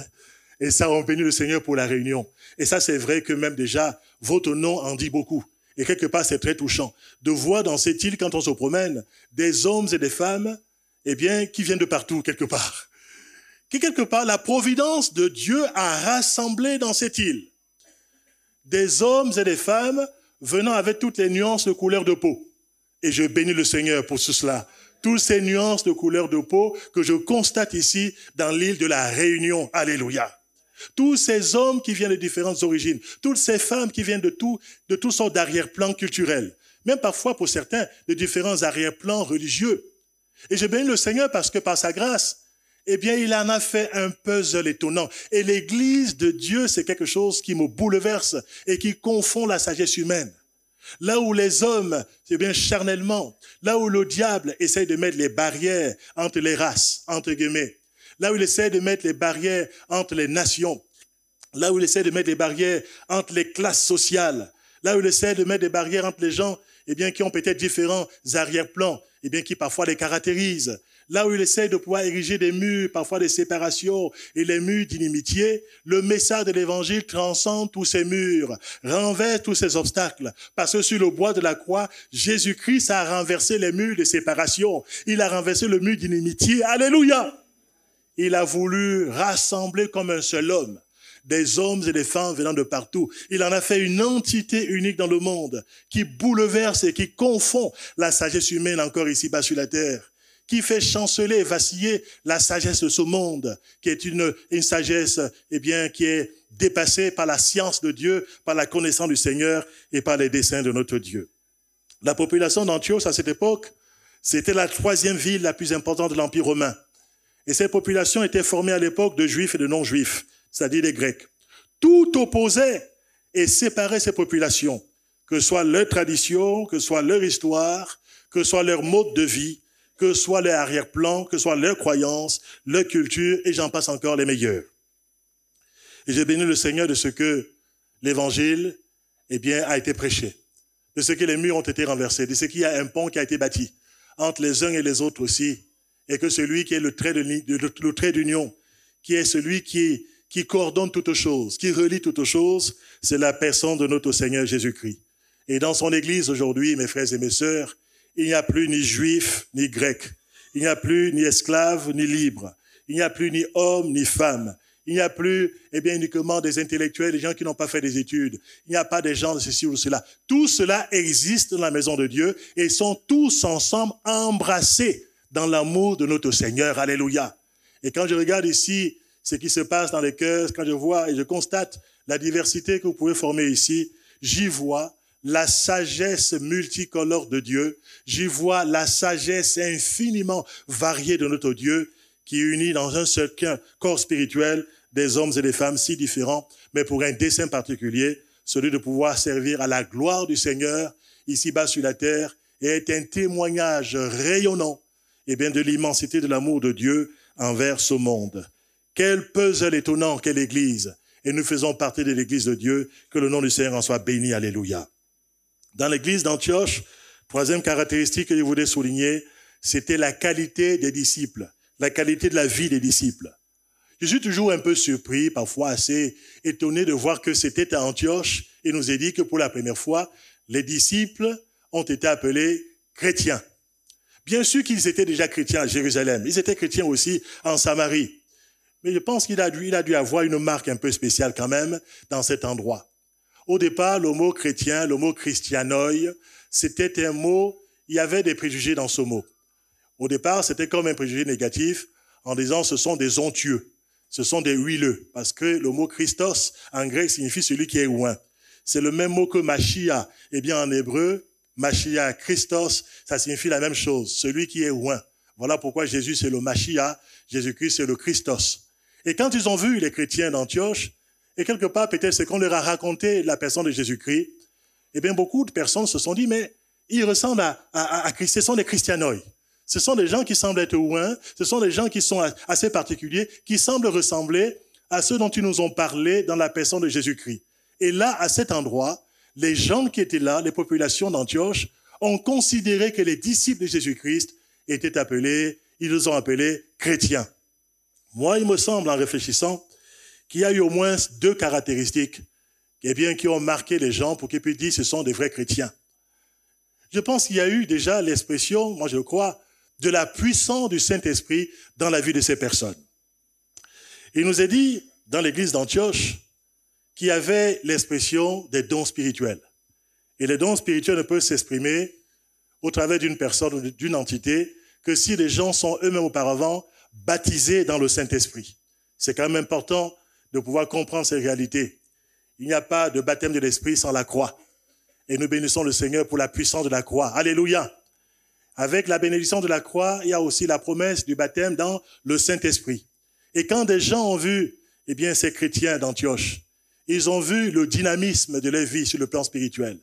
Et ça, on bénit le Seigneur pour la Réunion. Et ça, c'est vrai que même déjà, votre nom en dit beaucoup. Et quelque part, c'est très touchant de voir dans cette île, quand on se promène, des hommes et des femmes, qui viennent de partout, quelque part. Qui, quelque part, la providence de Dieu a rassemblé dans cette île. des hommes et des femmes venant avec toutes les nuances de couleur de peau. Et je bénis le Seigneur pour tout cela. Toutes ces nuances de couleur de peau que je constate ici dans l'île de la Réunion. Alléluia. Tous ces hommes qui viennent de différentes origines, toutes ces femmes qui viennent de toutes sortes d'arrière-plans culturels, même parfois pour certains de différents arrière-plans religieux. Et je bénis le Seigneur parce que par sa grâce, eh bien, il en a fait un puzzle étonnant. Et l'Église de Dieu, c'est quelque chose qui me bouleverse et qui confond la sagesse humaine. Là où les hommes, c'est bien charnellement, là où le diable essaie de mettre les barrières entre les races, entre guillemets, là où il essaie de mettre les barrières entre les nations, là où il essaie de mettre les barrières entre les classes sociales, là où il essaie de mettre des barrières entre les gens, eh bien, qui ont peut-être différents arrière-plans, eh bien, qui parfois les caractérisent. Là où il essaie de pouvoir ériger des murs, parfois des séparations et les murs d'inimitié, le message de l'évangile transcende tous ces murs, renverse tous ces obstacles. Parce que sur le bois de la croix, Jésus-Christ a renversé les murs de séparation. Il a renversé le mur d'inimitié. Alléluia! Il a voulu rassembler comme un seul homme des hommes et des femmes venant de partout. Il en a fait une entité unique dans le monde qui bouleverse et qui confond la sagesse humaine encore ici-bas sur la terre, qui fait chanceler et vaciller la sagesse de ce monde, qui est une sagesse, eh bien, qui est dépassée par la science de Dieu, par la connaissance du Seigneur et par les desseins de notre Dieu. La population d'Antioche à cette époque, c'était la 3e ville la plus importante de l'Empire romain. Et cette population était formée à l'époque de juifs et de non-juifs, c'est-à-dire des Grecs. Tout opposait et séparait ces populations, que ce soit leur tradition, que ce soit leur histoire, que ce soit leur mode de vie, que ce soit leur arrière-plan, que ce soit leurs croyances, leur culture, et j'en passe encore les meilleurs. Et j'ai béni le Seigneur de ce que l'évangile, eh bien, a été prêché, de ce que les murs ont été renversés, de ce qu'il y a un pont qui a été bâti entre les uns et les autres aussi, et que celui qui est le trait d'union, qui est celui qui coordonne toutes choses, qui relie toutes choses, c'est la personne de notre Seigneur Jésus-Christ. Et dans son Église aujourd'hui, mes frères et mes sœurs, il n'y a plus ni juif, ni grec. Il n'y a plus ni esclave, ni libre. Il n'y a plus ni homme, ni femme. Il n'y a plus, eh bien, uniquement des intellectuels, des gens qui n'ont pas fait des études. Il n'y a pas des gens de ceci ou de cela. Tout cela existe dans la maison de Dieu et ils sont tous ensemble embrassés dans l'amour de notre Seigneur. Alléluia. Et quand je regarde ici ce qui se passe dans les cœurs, quand je vois et je constate la diversité que vous pouvez former ici, j'y vois la sagesse multicolore de Dieu. J'y vois la sagesse infiniment variée de notre Dieu qui unit dans un seul corps spirituel des hommes et des femmes si différents, mais pour un dessein particulier, celui de pouvoir servir à la gloire du Seigneur ici-bas sur la terre et être un témoignage rayonnant eh bien, de l'immensité de l'amour de Dieu envers ce monde. Quel puzzle étonnant, quelle Église! Et nous faisons partie de l'Église de Dieu, que le nom du Seigneur en soit béni, alléluia. Dans l'église d'Antioche, 3e caractéristique que je voulais souligner, c'était la qualité des disciples, la qualité de la vie des disciples. Je suis toujours un peu surpris, parfois assez étonné de voir que c'était à Antioche, il nous est dit que pour la première fois, les disciples ont été appelés chrétiens. Bien sûr qu'ils étaient déjà chrétiens à Jérusalem, ils étaient chrétiens aussi en Samarie. Mais je pense qu'il a dû avoir une marque un peu spéciale quand même dans cet endroit. Au départ, le mot chrétien, le mot christianoi, c'était un mot, il y avait des préjugés dans ce mot. Au départ, c'était comme un préjugé négatif en disant ce sont des ontueux, ce sont des huileux, parce que le mot Christos en grec signifie celui qui est oint. C'est le même mot que Mashiach. Eh bien, en hébreu, Mashiach, Christos, ça signifie la même chose, celui qui est oint. Voilà pourquoi Jésus c'est le Mashiach, Jésus-Christ c'est le Christos. Et quand ils ont vu les chrétiens d'Antioche, et quelque part, peut-être, c'est qu'on leur a raconté la personne de Jésus-Christ, eh bien, beaucoup de personnes se sont dit, mais ils ressemblent à Christ, ce sont des christianoi. Ce sont des gens qui semblent être ouins, ce sont des gens qui sont assez particuliers, qui semblent ressembler à ceux dont ils nous ont parlé dans la personne de Jésus-Christ. Et là, à cet endroit, les gens qui étaient là, les populations d'Antioche, ont considéré que les disciples de Jésus-Christ étaient appelés, ils les ont appelés chrétiens. Moi, il me semble, en réfléchissant, qu'il y a eu au moins 2 caractéristiques eh bien, qui ont marqué les gens pour qu'ils puissent dire que ce sont des vrais chrétiens. Je pense qu'il y a eu déjà l'expression, moi je crois, de la puissance du Saint-Esprit dans la vie de ces personnes. Il nous est dit, dans l'église d'Antioche, qui avait l'expression des dons spirituels. Et les dons spirituels ne peuvent s'exprimer au travers d'une personne ou d'une entité que si les gens sont eux-mêmes auparavant baptisés dans le Saint-Esprit. C'est quand même important de pouvoir comprendre ces réalités. Il n'y a pas de baptême de l'Esprit sans la croix. Et nous bénissons le Seigneur pour la puissance de la croix. Alléluia. Avec la bénédiction de la croix, il y a aussi la promesse du baptême dans le Saint-Esprit. Et quand des gens ont vu, eh bien, ces chrétiens d'Antioche, ils ont vu le dynamisme de leur vie sur le plan spirituel.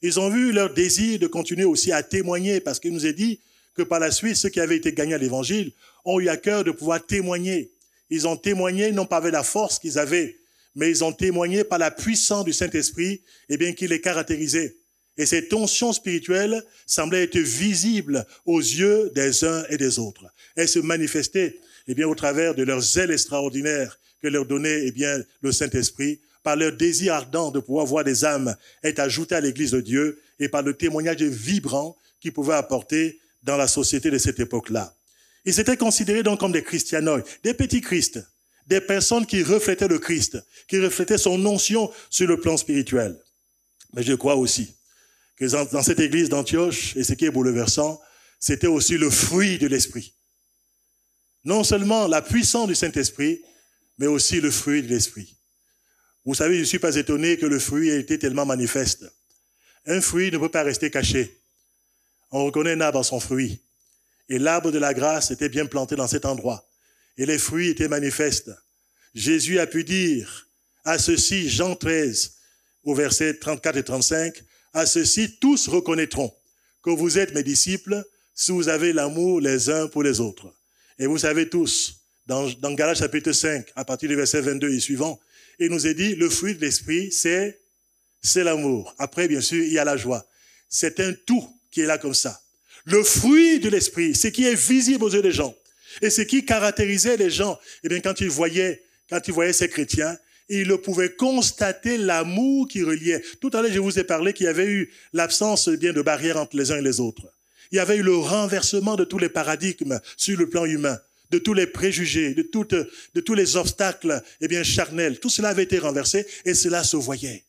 Ils ont vu leur désir de continuer aussi à témoigner, parce qu'il nous est dit que par la suite, ceux qui avaient été gagnés à l'Évangile ont eu à cœur de pouvoir témoigner. Ils ont témoigné non pas avec la force qu'ils avaient, mais ils ont témoigné par la puissance du Saint-Esprit, eh bien, qui les caractérisait. Et ces tensions spirituelles semblaient être visibles aux yeux des uns et des autres. Elles se manifestaient, eh bien, au travers de leur zèle extraordinaire que leur donnait, eh bien, le Saint-Esprit, par leur désir ardent de pouvoir voir des âmes être ajoutées à l'Église de Dieu et par le témoignage vibrant qu'ils pouvaient apporter dans la société de cette époque-là. Ils étaient considérés donc comme des christianoïs, des petits Christ, des personnes qui reflétaient le Christ, qui reflétaient son onction sur le plan spirituel. Mais je crois aussi que dans cette église d'Antioche, et ce qui est bouleversant, c'était aussi le fruit de l'Esprit. Non seulement la puissance du Saint-Esprit, mais aussi le fruit de l'Esprit. Vous savez, je ne suis pas étonné que le fruit ait été tellement manifeste. Un fruit ne peut pas rester caché. On reconnaît un arbre à son fruit. Et l'arbre de la grâce était bien planté dans cet endroit. Et les fruits étaient manifestes. Jésus a pu dire à ceci, Jean 13, au verset 34 et 35, à ceci, tous reconnaîtront que vous êtes mes disciples si vous avez l'amour les uns pour les autres. Et vous savez tous, dans Galates chapitre 5, à partir du verset 22 et suivant, il nous est dit, le fruit de l'esprit, c'est l'amour. Après, bien sûr, il y a la joie. C'est un tout qui est là comme ça. Le fruit de l'esprit, ce qui est visible aux yeux des gens, et ce qui caractérisait les gens, eh bien, quand ils voyaient ces chrétiens, ils pouvaient constater l'amour qui reliait. Tout à l'heure, je vous ai parlé qu'il y avait eu l'absence bien de barrières entre les uns et les autres. Il y avait eu le renversement de tous les paradigmes sur le plan humain, de tous les préjugés, de tous les obstacles, eh bien, charnels. Tout cela avait été renversé et cela se voyait.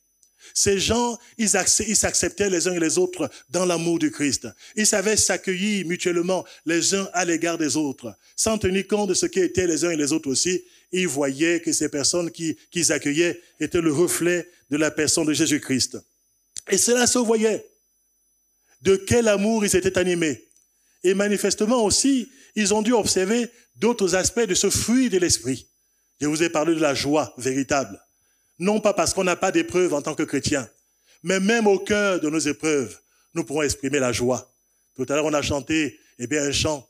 Ces gens, ils s'acceptaient les uns et les autres dans l'amour du Christ. Ils savaient s'accueillir mutuellement les uns à l'égard des autres, sans tenir compte de ce qu'étaient les uns et les autres aussi. Ils voyaient que ces personnes qu'ils accueillaient étaient le reflet de la personne de Jésus-Christ. Et cela se voyait. De quel amour ils étaient animés. Et manifestement aussi, ils ont dû observer d'autres aspects de ce fruit de l'esprit. Je vous ai parlé de la joie véritable. Non pas parce qu'on n'a pas d'épreuves en tant que chrétien, mais même au cœur de nos épreuves, nous pourrons exprimer la joie. Tout à l'heure, on a chanté, un chant.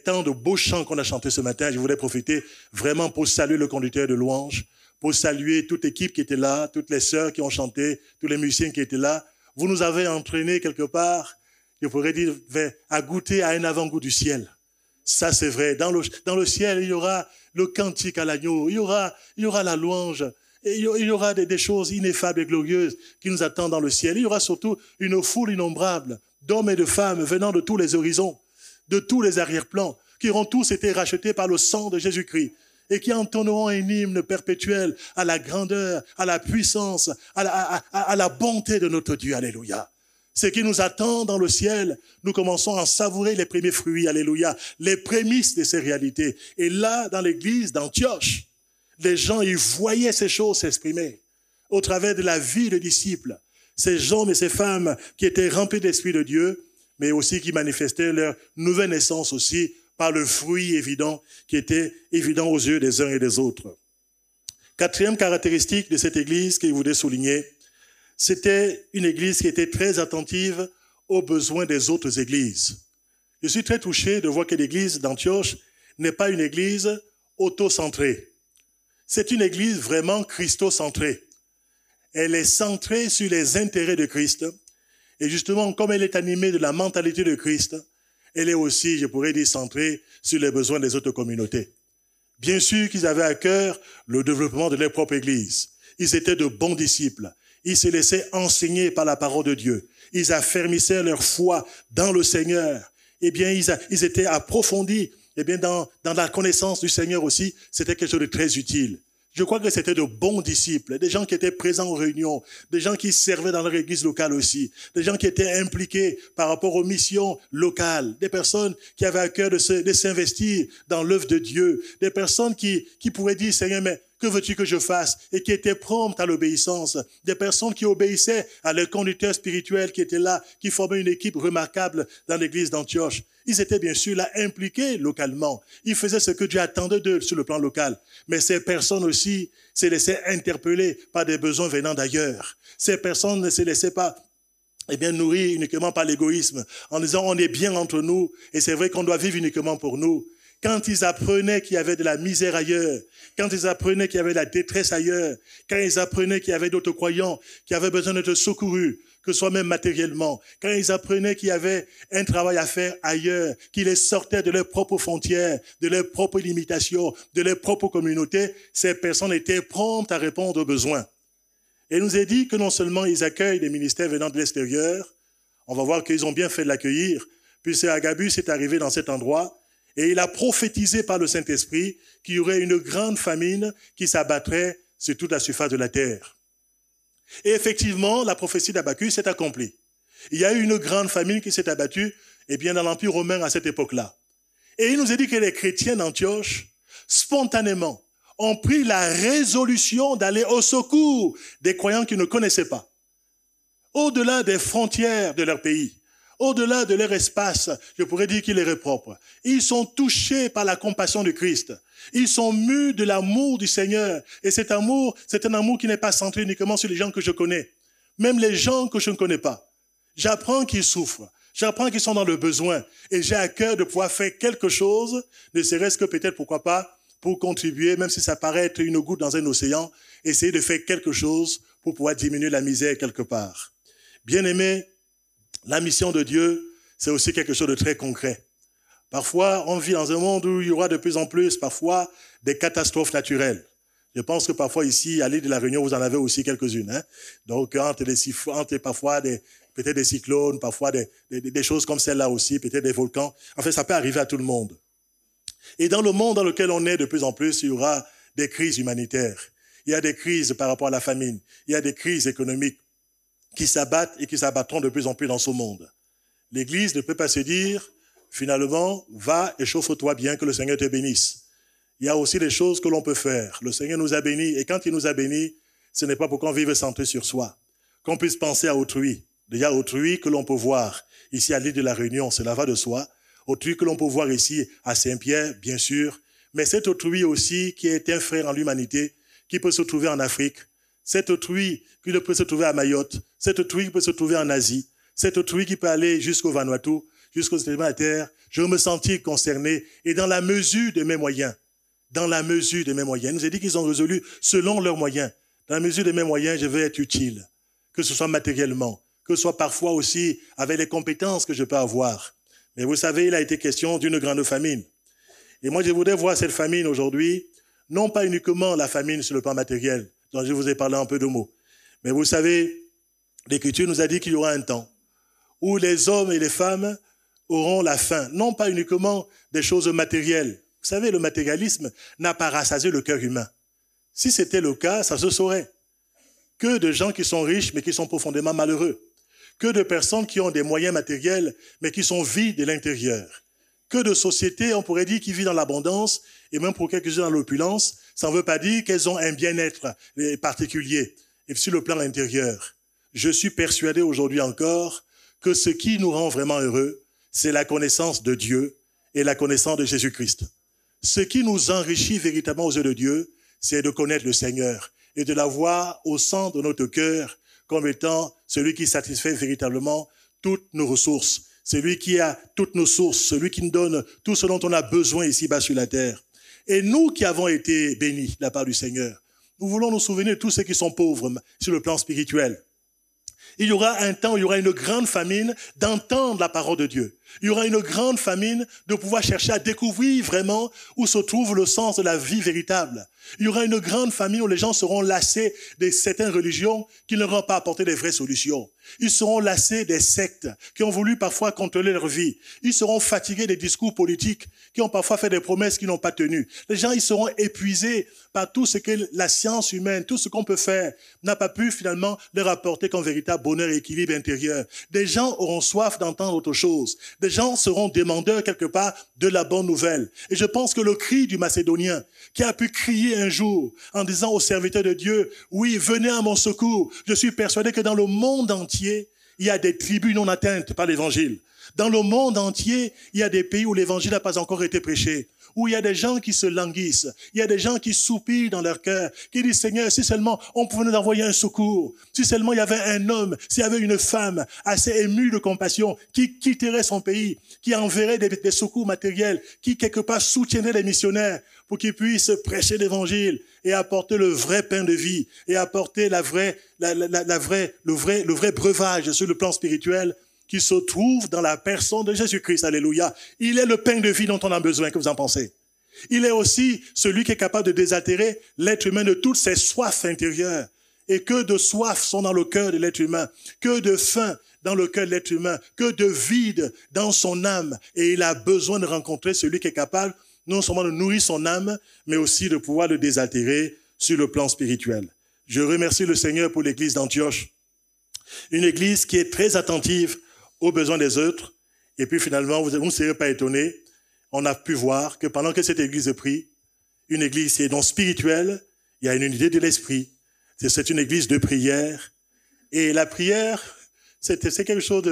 Tant de beaux chants qu'on a chantés ce matin, je voulais profiter vraiment pour saluer le conducteur de louange, pour saluer toute l'équipe qui était là, toutes les sœurs qui ont chanté, tous les musiciens qui étaient là. Vous nous avez entraînés quelque part, je pourrais dire, à goûter à un avant-goût du ciel. Ça, c'est vrai. Dans le ciel, il y aura le cantique à l'agneau, il y aura la louange, et il y aura des choses ineffables et glorieuses qui nous attendent dans le ciel. Il y aura surtout une foule innombrable d'hommes et de femmes venant de tous les horizons, de tous les arrière-plans, qui auront tous été rachetés par le sang de Jésus-Christ et qui entonneront un hymne perpétuel à la grandeur, à la puissance, à la bonté de notre Dieu. Alléluia. Ce qui nous attend dans le ciel, nous commençons à savourer les premiers fruits, alléluia, les prémices de ces réalités. Et là, dans l'église d'Antioche, les gens, ils voyaient ces choses s'exprimer au travers de la vie de disciples. Ces hommes et ces femmes qui étaient remplis d'Esprit de Dieu, mais aussi qui manifestaient leur nouvelle naissance aussi par le fruit évident qui était évident aux yeux des uns et des autres. Quatrième caractéristique de cette église que je voulais souligner, c'était une église qui était très attentive aux besoins des autres églises. Je suis très touché de voir que l'église d'Antioche n'est pas une église autocentrée. C'est une église vraiment christocentrée. Elle est centrée sur les intérêts de Christ. Et justement, comme elle est animée de la mentalité de Christ, elle est aussi, je pourrais dire, centrée sur les besoins des autres communautés. Bien sûr qu'ils avaient à cœur le développement de leur propre église. Ils étaient de bons disciples. Ils se laissaient enseigner par la parole de Dieu. Ils affermissaient leur foi dans le Seigneur. Eh bien, ils étaient approfondis. Eh bien, dans la connaissance du Seigneur aussi, c'était quelque chose de très utile. Je crois que c'était de bons disciples, des gens qui étaient présents aux réunions, des gens qui servaient dans leur église locale aussi, des gens qui étaient impliqués par rapport aux missions locales, des personnes qui avaient à cœur de s'investir dans l'œuvre de Dieu, des personnes qui pouvaient dire, Seigneur, mais que veux-tu que je fasse? Et qui étaient promptes à l'obéissance. Des personnes qui obéissaient à leurs conducteurs spirituels qui étaient là, qui formaient une équipe remarquable dans l'église d'Antioche. Ils étaient bien sûr là impliqués localement. Ils faisaient ce que Dieu attendait d'eux sur le plan local. Mais ces personnes aussi se laissaient interpeller par des besoins venant d'ailleurs. Ces personnes ne se laissaient pas nourrir uniquement par l'égoïsme, en disant on est bien entre nous et c'est vrai qu'on doit vivre uniquement pour nous. Quand ils apprenaient qu'il y avait de la misère ailleurs, quand ils apprenaient qu'il y avait de la détresse ailleurs, quand ils apprenaient qu'il y avait d'autres croyants qui avaient besoin d'être secourus, que ce soit même matériellement, quand ils apprenaient qu'il y avait un travail à faire ailleurs, qui les sortait de leurs propres frontières, de leurs propres limitations, de leurs propres communautés, ces personnes étaient promptes à répondre aux besoins. Et il nous est dit que non seulement ils accueillent des ministères venant de l'extérieur, on va voir qu'ils ont bien fait de l'accueillir, puisque Agabus est arrivé dans cet endroit, et il a prophétisé par le Saint-Esprit qu'il y aurait une grande famine qui s'abattrait sur toute la surface de la terre. Et effectivement, la prophétie d'Habakkuk s'est accomplie. Il y a eu une grande famine qui s'est abattue, dans l'Empire romain à cette époque-là. Et il nous a dit que les chrétiens d'Antioche, spontanément, ont pris la résolution d'aller au secours des croyants qu'ils ne connaissaient pas, au-delà des frontières de leur pays. Au-delà de leur espace, je pourrais dire qu'il est propre. Ils sont touchés par la compassion de Christ. Ils sont mus de l'amour du Seigneur. Et cet amour, c'est un amour qui n'est pas centré uniquement sur les gens que je connais. Même les gens que je ne connais pas. J'apprends qu'ils souffrent. J'apprends qu'ils sont dans le besoin. Et j'ai à cœur de pouvoir faire quelque chose, ne serait-ce que peut-être, pourquoi pas, pour contribuer, même si ça paraît être une goutte dans un océan, essayer de faire quelque chose pour pouvoir diminuer la misère quelque part. Bien-aimés, la mission de Dieu, c'est aussi quelque chose de très concret. Parfois, on vit dans un monde où il y aura de plus en plus, parfois, des catastrophes naturelles. Je pense que parfois ici, à l'île de la Réunion, vous en avez aussi quelques-unes. Hein? Donc, entre parfois peut-être des cyclones, parfois des choses comme celle-là aussi, peut-être des volcans. En fait, ça peut arriver à tout le monde. Et dans le monde dans lequel on est de plus en plus, il y aura des crises humanitaires. Il y a des crises par rapport à la famine. Il y a des crises économiques qui s'abattent et qui s'abattront de plus en plus dans ce monde. L'Église ne peut pas se dire, finalement, va et chauffe-toi bien, que le Seigneur te bénisse. Il y a aussi des choses que l'on peut faire. Le Seigneur nous a bénis, et quand il nous a bénis, ce n'est pas pour qu'on vive centré sur soi, qu'on puisse penser à autrui. Il y a autrui que l'on peut voir ici à l'île de la Réunion, cela va de soi. Autrui que l'on peut voir ici à Saint-Pierre, bien sûr. Mais cet autrui aussi qui est un frère en l'humanité, qui peut se trouver en Afrique, cet autrui qui peut se trouver à Mayotte, cet autrui qui peut se trouver en Asie, cet autrui qui peut aller jusqu'au Vanuatu, jusqu'aux États-Unis de la Terre, je me sentis concerné et dans la mesure de mes moyens, il nous a dit qu'ils ont résolu selon leurs moyens. Dans la mesure de mes moyens, je vais être utile, que ce soit matériellement, que ce soit parfois aussi avec les compétences que je peux avoir. Mais vous savez, il a été question d'une grande famine. Et moi, je voudrais voir cette famine aujourd'hui, non pas uniquement la famine sur le plan matériel, dont je vous ai parlé un peu de mots. Mais vous savez, l'Écriture nous a dit qu'il y aura un temps où les hommes et les femmes auront la faim, non pas uniquement des choses matérielles. Vous savez, le matérialisme n'a pas rassasié le cœur humain. Si c'était le cas, ça se saurait. Que de gens qui sont riches mais qui sont profondément malheureux. Que de personnes qui ont des moyens matériels mais qui sont vides de l'intérieur. Que de sociétés, on pourrait dire, qui vivent dans l'abondance et même pour quelques-unes dans l'opulence. Ça ne veut pas dire qu'elles ont un bien-être particulier et sur le plan intérieur. Je suis persuadé aujourd'hui encore que ce qui nous rend vraiment heureux, c'est la connaissance de Dieu et la connaissance de Jésus-Christ. Ce qui nous enrichit véritablement aux yeux de Dieu, c'est de connaître le Seigneur et de l'avoir au centre de notre cœur comme étant celui qui satisfait véritablement toutes nos ressources, celui qui a toutes nos sources, celui qui nous donne tout ce dont on a besoin ici-bas sur la terre. Et nous qui avons été bénis de la part du Seigneur, nous voulons nous souvenir de tous ceux qui sont pauvres sur le plan spirituel. Il y aura un temps où il y aura une grande famine d'entendre la parole de Dieu. Il y aura une grande famine de pouvoir chercher à découvrir vraiment où se trouve le sens de la vie véritable. Il y aura une grande famine où les gens seront lassés de certaines religions qui ne leur ont pas apporté des vraies solutions. Ils seront lassés des sectes qui ont voulu parfois contrôler leur vie. Ils seront fatigués des discours politiques qui ont parfois fait des promesses qui n'ont pas tenu. Les gens, ils seront épuisés par tout ce que la science humaine, tout ce qu'on peut faire, n'a pas pu finalement leur apporter comme véritable bonheur et équilibre intérieur. Des gens auront soif d'entendre autre chose. Des gens seront demandeurs quelque part de la bonne nouvelle. Et je pense que le cri du Macédonien qui a pu crier un jour en disant aux serviteurs de Dieu, oui, venez à mon secours. Je suis persuadé que dans le monde entier, il y a des tribus non atteintes par l'évangile. Dans le monde entier, il y a des pays où l'évangile n'a pas encore été prêché, où il y a des gens qui se languissent, il y a des gens qui soupirent dans leur cœur, qui disent, Seigneur, si seulement on pouvait nous envoyer un secours, si seulement il y avait un homme, s'il y avait une femme assez émue de compassion, qui quitterait son pays, qui enverrait des secours matériels, qui quelque part soutiendrait les missionnaires pour qu'ils puissent prêcher l'évangile et apporter le vrai pain de vie et apporter le vrai breuvage sur le plan spirituel qui se trouve dans la personne de Jésus-Christ. Alléluia. Il est le pain de vie dont on a besoin. Que vous en pensez? Il est aussi celui qui est capable de désaltérer l'être humain de toutes ses soifs intérieures. Et que de soif sont dans le cœur de l'être humain, que de faim dans le cœur de l'être humain, que de vide dans son âme. Et il a besoin de rencontrer celui qui est capable non seulement de nourrir son âme, mais aussi de pouvoir le désaltérer sur le plan spirituel. Je remercie le Seigneur pour l'église d'Antioche. Une église qui est très attentive aux besoins des autres. Et puis finalement, vous ne serez pas étonnés, on a pu voir que pendant que cette église prie, une église qui est donc spirituelle, il y a une unité de l'esprit. C'est une église de prière. Et la prière, c'est quelque chose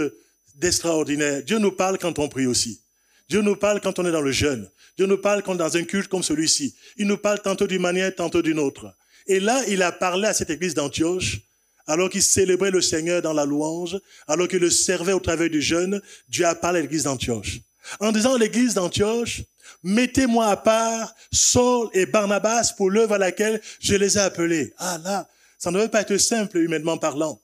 d'extraordinaire. Dieu nous parle quand on prie aussi. Dieu nous parle quand on est dans le jeûne. Dieu nous parle quand dans un culte comme celui-ci. Il nous parle tantôt d'une manière, tantôt d'une autre. Et là, il a parlé à cette église d'Antioche, alors qu'il célébrait le Seigneur dans la louange, alors qu'il le servait au travers du jeûne, Dieu a parlé à l'église d'Antioche. En disant à l'église d'Antioche, mettez-moi à part Saul et Barnabas pour l'œuvre à laquelle je les ai appelés. Ah là, ça ne devait pas être simple humainement parlant.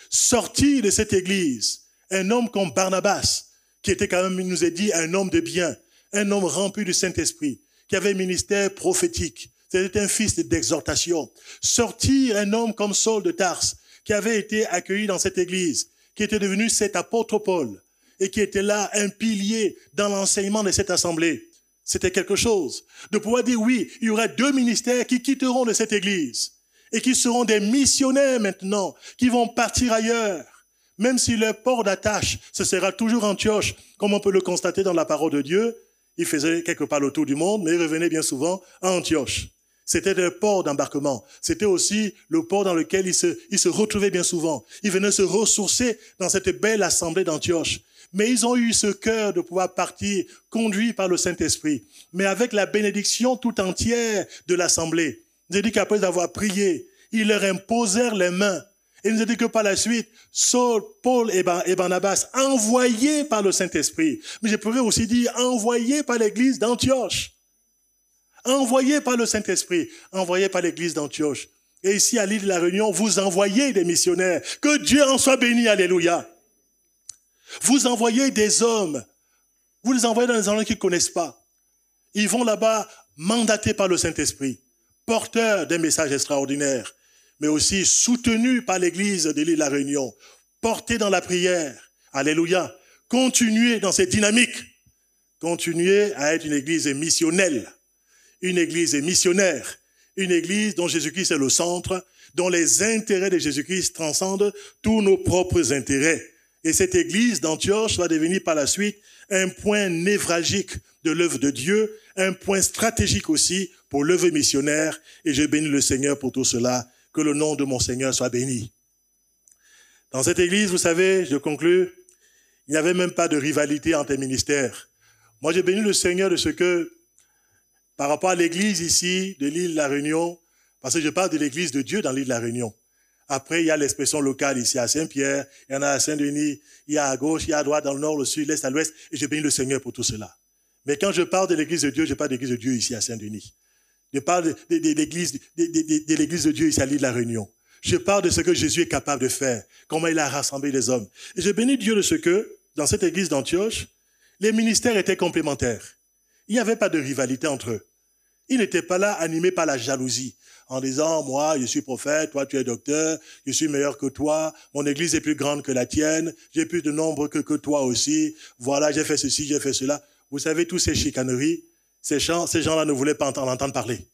Sortir de cette église, un homme comme Barnabas, qui était quand même, il nous est dit, un homme de bien, un homme rempli du Saint-Esprit, qui avait un ministère prophétique. C'était un fils d'exhortation. Sortir un homme comme Saul de Tarse, qui avait été accueilli dans cette église, qui était devenu cet apôtre Paul, et qui était là un pilier dans l'enseignement de cette assemblée. C'était quelque chose. De pouvoir dire, oui, il y aura 2 ministères qui quitteront de cette église, et qui seront des missionnaires maintenant, qui vont partir ailleurs. Même si leur port d'attache, ce sera toujours Antioche, comme on peut le constater dans la parole de Dieu. Il faisait quelque part le tour du monde, mais il revenait bien souvent à Antioche. C'était le port d'embarquement. C'était aussi le port dans lequel il se retrouvait bien souvent. Ils venaient se ressourcer dans cette belle assemblée d'Antioche. Mais ils ont eu ce cœur de pouvoir partir, conduit par le Saint-Esprit, mais avec la bénédiction tout entière de l'assemblée. Il dit qu'après avoir prié, ils leur imposèrent les mains. Et il nous a dit que par la suite, Saul, Paul et Barnabas, envoyés par le Saint-Esprit, mais je pourrais aussi dire envoyés par l'église d'Antioche, envoyés par le Saint-Esprit, envoyés par l'église d'Antioche. Et ici, à l'île de la Réunion, vous envoyez des missionnaires. Que Dieu en soit béni, alléluia. Vous envoyez des hommes. Vous les envoyez dans des endroits qu'ils ne connaissent pas. Ils vont là-bas mandatés par le Saint-Esprit, porteurs d'un message extraordinaire, mais aussi soutenus par l'église de l'île de la Réunion, portés dans la prière. Alléluia. Continuez dans cette dynamique. Continuez à être une église missionnelle, une église missionnaire, une église dont Jésus-Christ est le centre, dont les intérêts de Jésus-Christ transcendent tous nos propres intérêts. Et cette église d'Antioche va devenir par la suite un point névralgique de l'œuvre de Dieu, un point stratégique aussi pour l'œuvre missionnaire. Et je bénis le Seigneur pour tout cela. Que le nom de mon Seigneur soit béni. Dans cette église, vous savez, je conclus, il n'y avait même pas de rivalité entre les ministères. Moi, je bénis le Seigneur de ce que, par rapport à l'église ici, de l'île de la Réunion, parce que je parle de l'église de Dieu dans l'île de la Réunion. Après, il y a l'expression locale ici à Saint-Pierre, il y en a à Saint-Denis, il y a à gauche, il y a à droite, dans le nord, le sud, l'est, à l'ouest, et je bénis le Seigneur pour tout cela. Mais quand je parle de l'église de Dieu, je parle de l'église de Dieu ici à Saint-Denis. Je parle de l'église de Dieu ici à l'île de la Réunion. Je parle de ce que Jésus est capable de faire, comment il a rassemblé les hommes. Et je bénis Dieu de ce que, dans cette église d'Antioche, Les ministères étaient complémentaires. Il n'y avait pas de rivalité entre eux. Ils n'étaient pas là animés par la jalousie, en disant, moi, je suis prophète, toi, tu es docteur, je suis meilleur que toi, mon église est plus grande que la tienne, j'ai plus de nombre que toi aussi, voilà, j'ai fait ceci, j'ai fait cela. Vous savez, tous ces chicaneries, ces gens-là ne voulaient pas en entendre parler.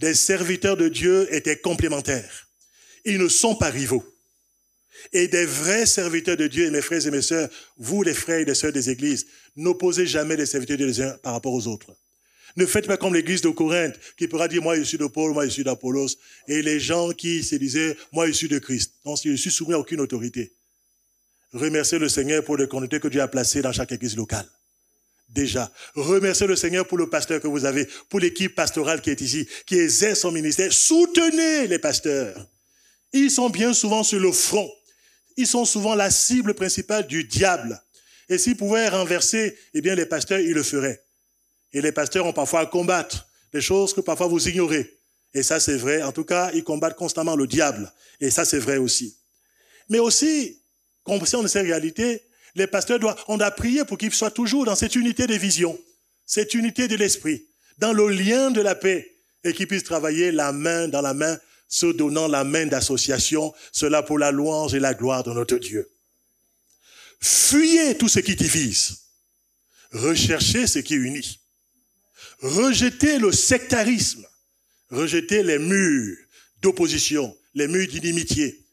Les serviteurs de Dieu étaient complémentaires. Ils ne sont pas rivaux. Et des vrais serviteurs de Dieu, et mes frères et mes sœurs, vous les frères et les sœurs des églises, n'opposez jamais les serviteurs de Dieu les uns par rapport aux autres. Ne faites pas comme l'église de Corinthe, qui pourra dire, moi je suis de Paul, moi je suis d'Apollos, et les gens qui se disaient, moi je suis de Christ. Donc je suis soumis à aucune autorité. Remerciez le Seigneur pour les communautés que Dieu a placées dans chaque église locale. Déjà. Remerciez le Seigneur pour le pasteur que vous avez, pour l'équipe pastorale qui est ici, qui exerce son ministère. Soutenez les pasteurs. Ils sont bien souvent sur le front. Ils sont souvent la cible principale du diable. Et s'ils pouvaient renverser, eh bien les pasteurs, ils le feraient. Et les pasteurs ont parfois à combattre des choses que parfois vous ignorez. Et ça, c'est vrai. En tout cas, ils combattent constamment le diable. Et ça, c'est vrai aussi. Mais aussi, conscient de ces réalités, les pasteurs on doit prier pour qu'ils soient toujours dans cette unité de vision, cette unité de l'esprit, dans le lien de la paix, et qu'ils puissent travailler la main dans la main, se donnant la main d'association, cela pour la louange et la gloire de notre Dieu. Fuyez tout ce qui divise. Recherchez ce qui unit. Rejetez le sectarisme. Rejetez les murs d'opposition, les murs d'inimitié,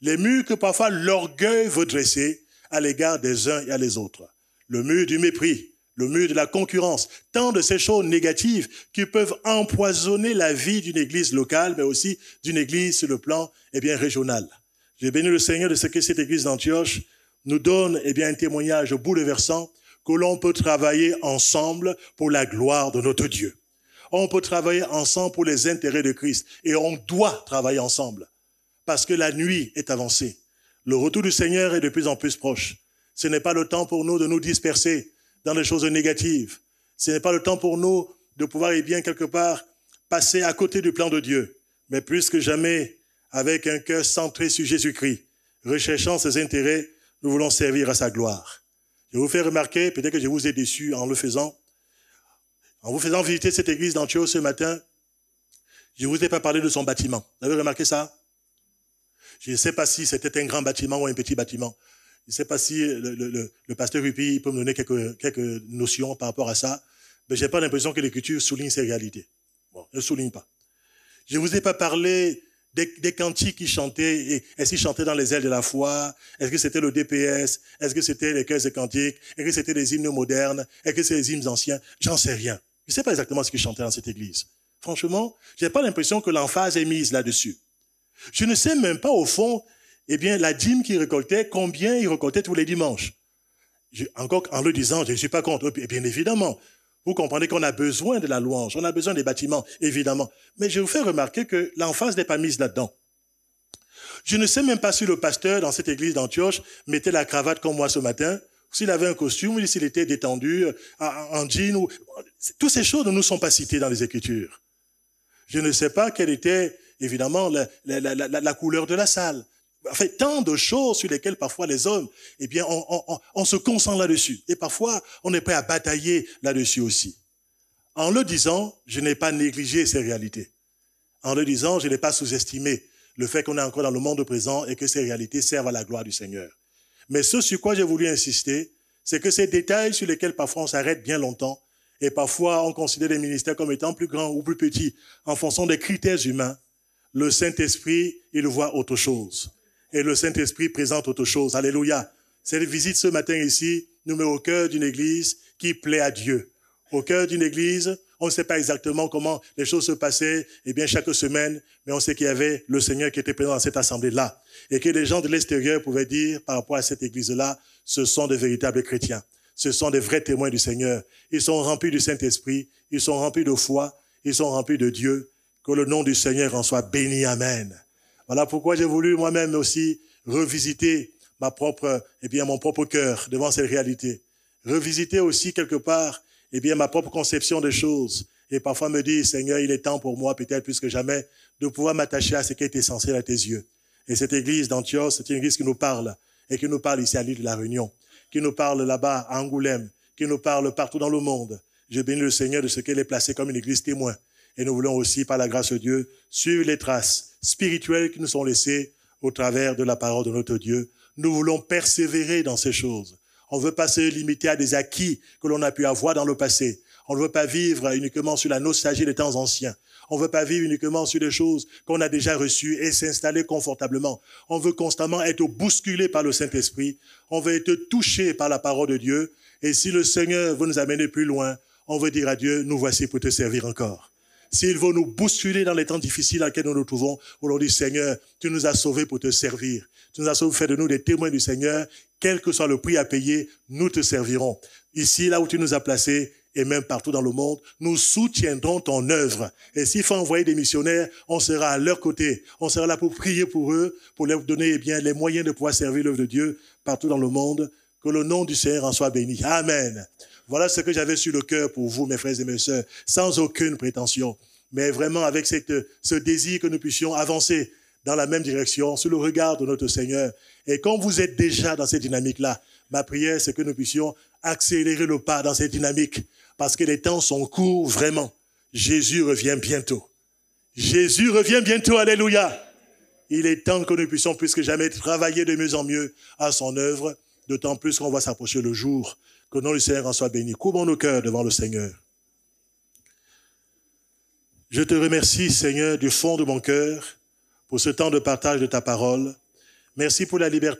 les murs que parfois l'orgueil veut dresser à l'égard des uns et à les autres. Le mur du mépris, le mur de la concurrence, tant de ces choses négatives qui peuvent empoisonner la vie d'une église locale, mais aussi d'une église sur le plan régional. J'ai béni le Seigneur de ce que cette église d'Antioche nous donne un témoignage bouleversant que l'on peut travailler ensemble pour la gloire de notre Dieu. On peut travailler ensemble pour les intérêts de Christ et on doit travailler ensemble parce que la nuit est avancée. Le retour du Seigneur est de plus en plus proche. Ce n'est pas le temps pour nous de nous disperser dans les choses négatives. Ce n'est pas le temps pour nous de pouvoir, quelque part, passer à côté du plan de Dieu. Mais plus que jamais, avec un cœur centré sur Jésus-Christ, recherchant ses intérêts, nous voulons servir à sa gloire. Je vous fais remarquer, peut-être que je vous ai déçu en le faisant, en vous faisant visiter cette église d'Antioche ce matin, je ne vous ai pas parlé de son bâtiment. Vous avez remarqué ça? Je ne sais pas si c'était un grand bâtiment ou un petit bâtiment. Je ne sais pas si le pasteur Rupi peut me donner quelques notions par rapport à ça. Mais je n'ai pas l'impression que l'Écriture souligne ces réalités. Bon, elle ne souligne pas. Je ne vous ai pas parlé des cantiques qui chantaient. Est-ce qu'ils chantaient dans les ailes de la foi? Est-ce que c'était le DPS? Est-ce que c'était les chœurs et cantiques? Est-ce que c'était des hymnes modernes? Est-ce que c'est des hymnes anciens? J'en sais rien. Je ne sais pas exactement ce qu'ils chantaient dans cette église. Franchement, je n'ai pas l'impression que l'emphase est mise là-dessus. Je ne sais même pas, au fond, la dîme qu'ils récoltaient, combien ils récoltaient tous les dimanches. Encore en le disant, je ne suis pas contre. Et bien évidemment, vous comprenez qu'on a besoin de la louange, on a besoin des bâtiments, évidemment. Mais je vous fais remarquer que l'emphase n'est pas mise là-dedans. Je ne sais même pas si le pasteur dans cette église d'Antioche mettait la cravate comme moi ce matin, s'il avait un costume, ou s'il était détendu, en jean. Toutes ces choses ne nous sont pas citées dans les Écritures. Je ne sais pas quelle était, évidemment, la couleur de la salle. Enfin, tant de choses sur lesquelles parfois les hommes, on se concentre là-dessus. Et parfois, on est prêt à batailler là-dessus aussi. En le disant, je n'ai pas négligé ces réalités. En le disant, je n'ai pas sous-estimé le fait qu'on est encore dans le monde présent et que ces réalités servent à la gloire du Seigneur. Mais ce sur quoi j'ai voulu insister, c'est que ces détails sur lesquels parfois on s'arrête bien longtemps, et parfois on considère les ministères comme étant plus grands ou plus petits en fonction des critères humains, le Saint-Esprit, il voit autre chose. Et le Saint-Esprit présente autre chose. Alléluia. Cette visite ce matin ici nous met au cœur d'une église qui plaît à Dieu. Au cœur d'une église, on ne sait pas exactement comment les choses se passaient, chaque semaine, mais on sait qu'il y avait le Seigneur qui était présent dans cette assemblée-là. Et que les gens de l'extérieur pouvaient dire, par rapport à cette église-là, ce sont des véritables chrétiens. Ce sont des vrais témoins du Seigneur. Ils sont remplis du Saint-Esprit, ils sont remplis de foi, ils sont remplis de Dieu. Que le nom du Seigneur en soit béni. Amen. Voilà pourquoi j'ai voulu moi-même aussi revisiter mon propre cœur devant cette réalité. Revisiter aussi quelque part, ma propre conception des choses. Et parfois me dire, Seigneur, il est temps pour moi, peut-être plus que jamais, de pouvoir m'attacher à ce qui est essentiel à tes yeux. Et cette église d'Antioche, c'est une église qui nous parle, et qui nous parle ici à l'île de la Réunion. qui nous parle là-bas à Angoulême, qui nous parle partout dans le monde. Je bénis le Seigneur de ce qu'elle est placée comme une église témoin. Et nous voulons aussi, par la grâce de Dieu, suivre les traces spirituelles qui nous sont laissées au travers de la parole de notre Dieu. Nous voulons persévérer dans ces choses. On ne veut pas se limiter à des acquis que l'on a pu avoir dans le passé. On ne veut pas vivre uniquement sur la nostalgie des temps anciens. On ne veut pas vivre uniquement sur des choses qu'on a déjà reçues et s'installer confortablement. On veut constamment être bousculé par le Saint-Esprit. On veut être touché par la parole de Dieu. Et si le Seigneur veut nous amener plus loin, on veut dire à Dieu, nous voici pour te servir encore. S'il veut nous bousculer dans les temps difficiles dans lesquels nous nous trouvons, on leur dit, Seigneur, tu nous as sauvés pour te servir. Tu nous as sauvés, fais de nous des témoins du Seigneur. Quel que soit le prix à payer, nous te servirons. Ici, là où tu nous as placés, et même partout dans le monde, nous soutiendrons ton œuvre. Et s'il faut envoyer des missionnaires, on sera à leur côté. On sera là pour prier pour eux, pour leur donner les moyens de pouvoir servir l'œuvre de Dieu partout dans le monde. Que le nom du Seigneur en soit béni. Amen. Voilà ce que j'avais sur le cœur pour vous, mes frères et mes sœurs, sans aucune prétention, mais vraiment avec ce désir que nous puissions avancer dans la même direction, sous le regard de notre Seigneur. Et quand vous êtes déjà dans cette dynamique-là, ma prière, c'est que nous puissions accélérer le pas dans cette dynamique, parce que les temps sont courts, vraiment. Jésus revient bientôt. Jésus revient bientôt, alléluia. Il est temps que nous puissions plus que jamais travailler de mieux en mieux à son œuvre, d'autant plus qu'on va s'approcher le jour. Que le nom du Seigneur en soit béni. Couvrons nos cœurs devant le Seigneur. Je te remercie, Seigneur, du fond de mon cœur, pour ce temps de partage de ta parole. Merci pour la liberté.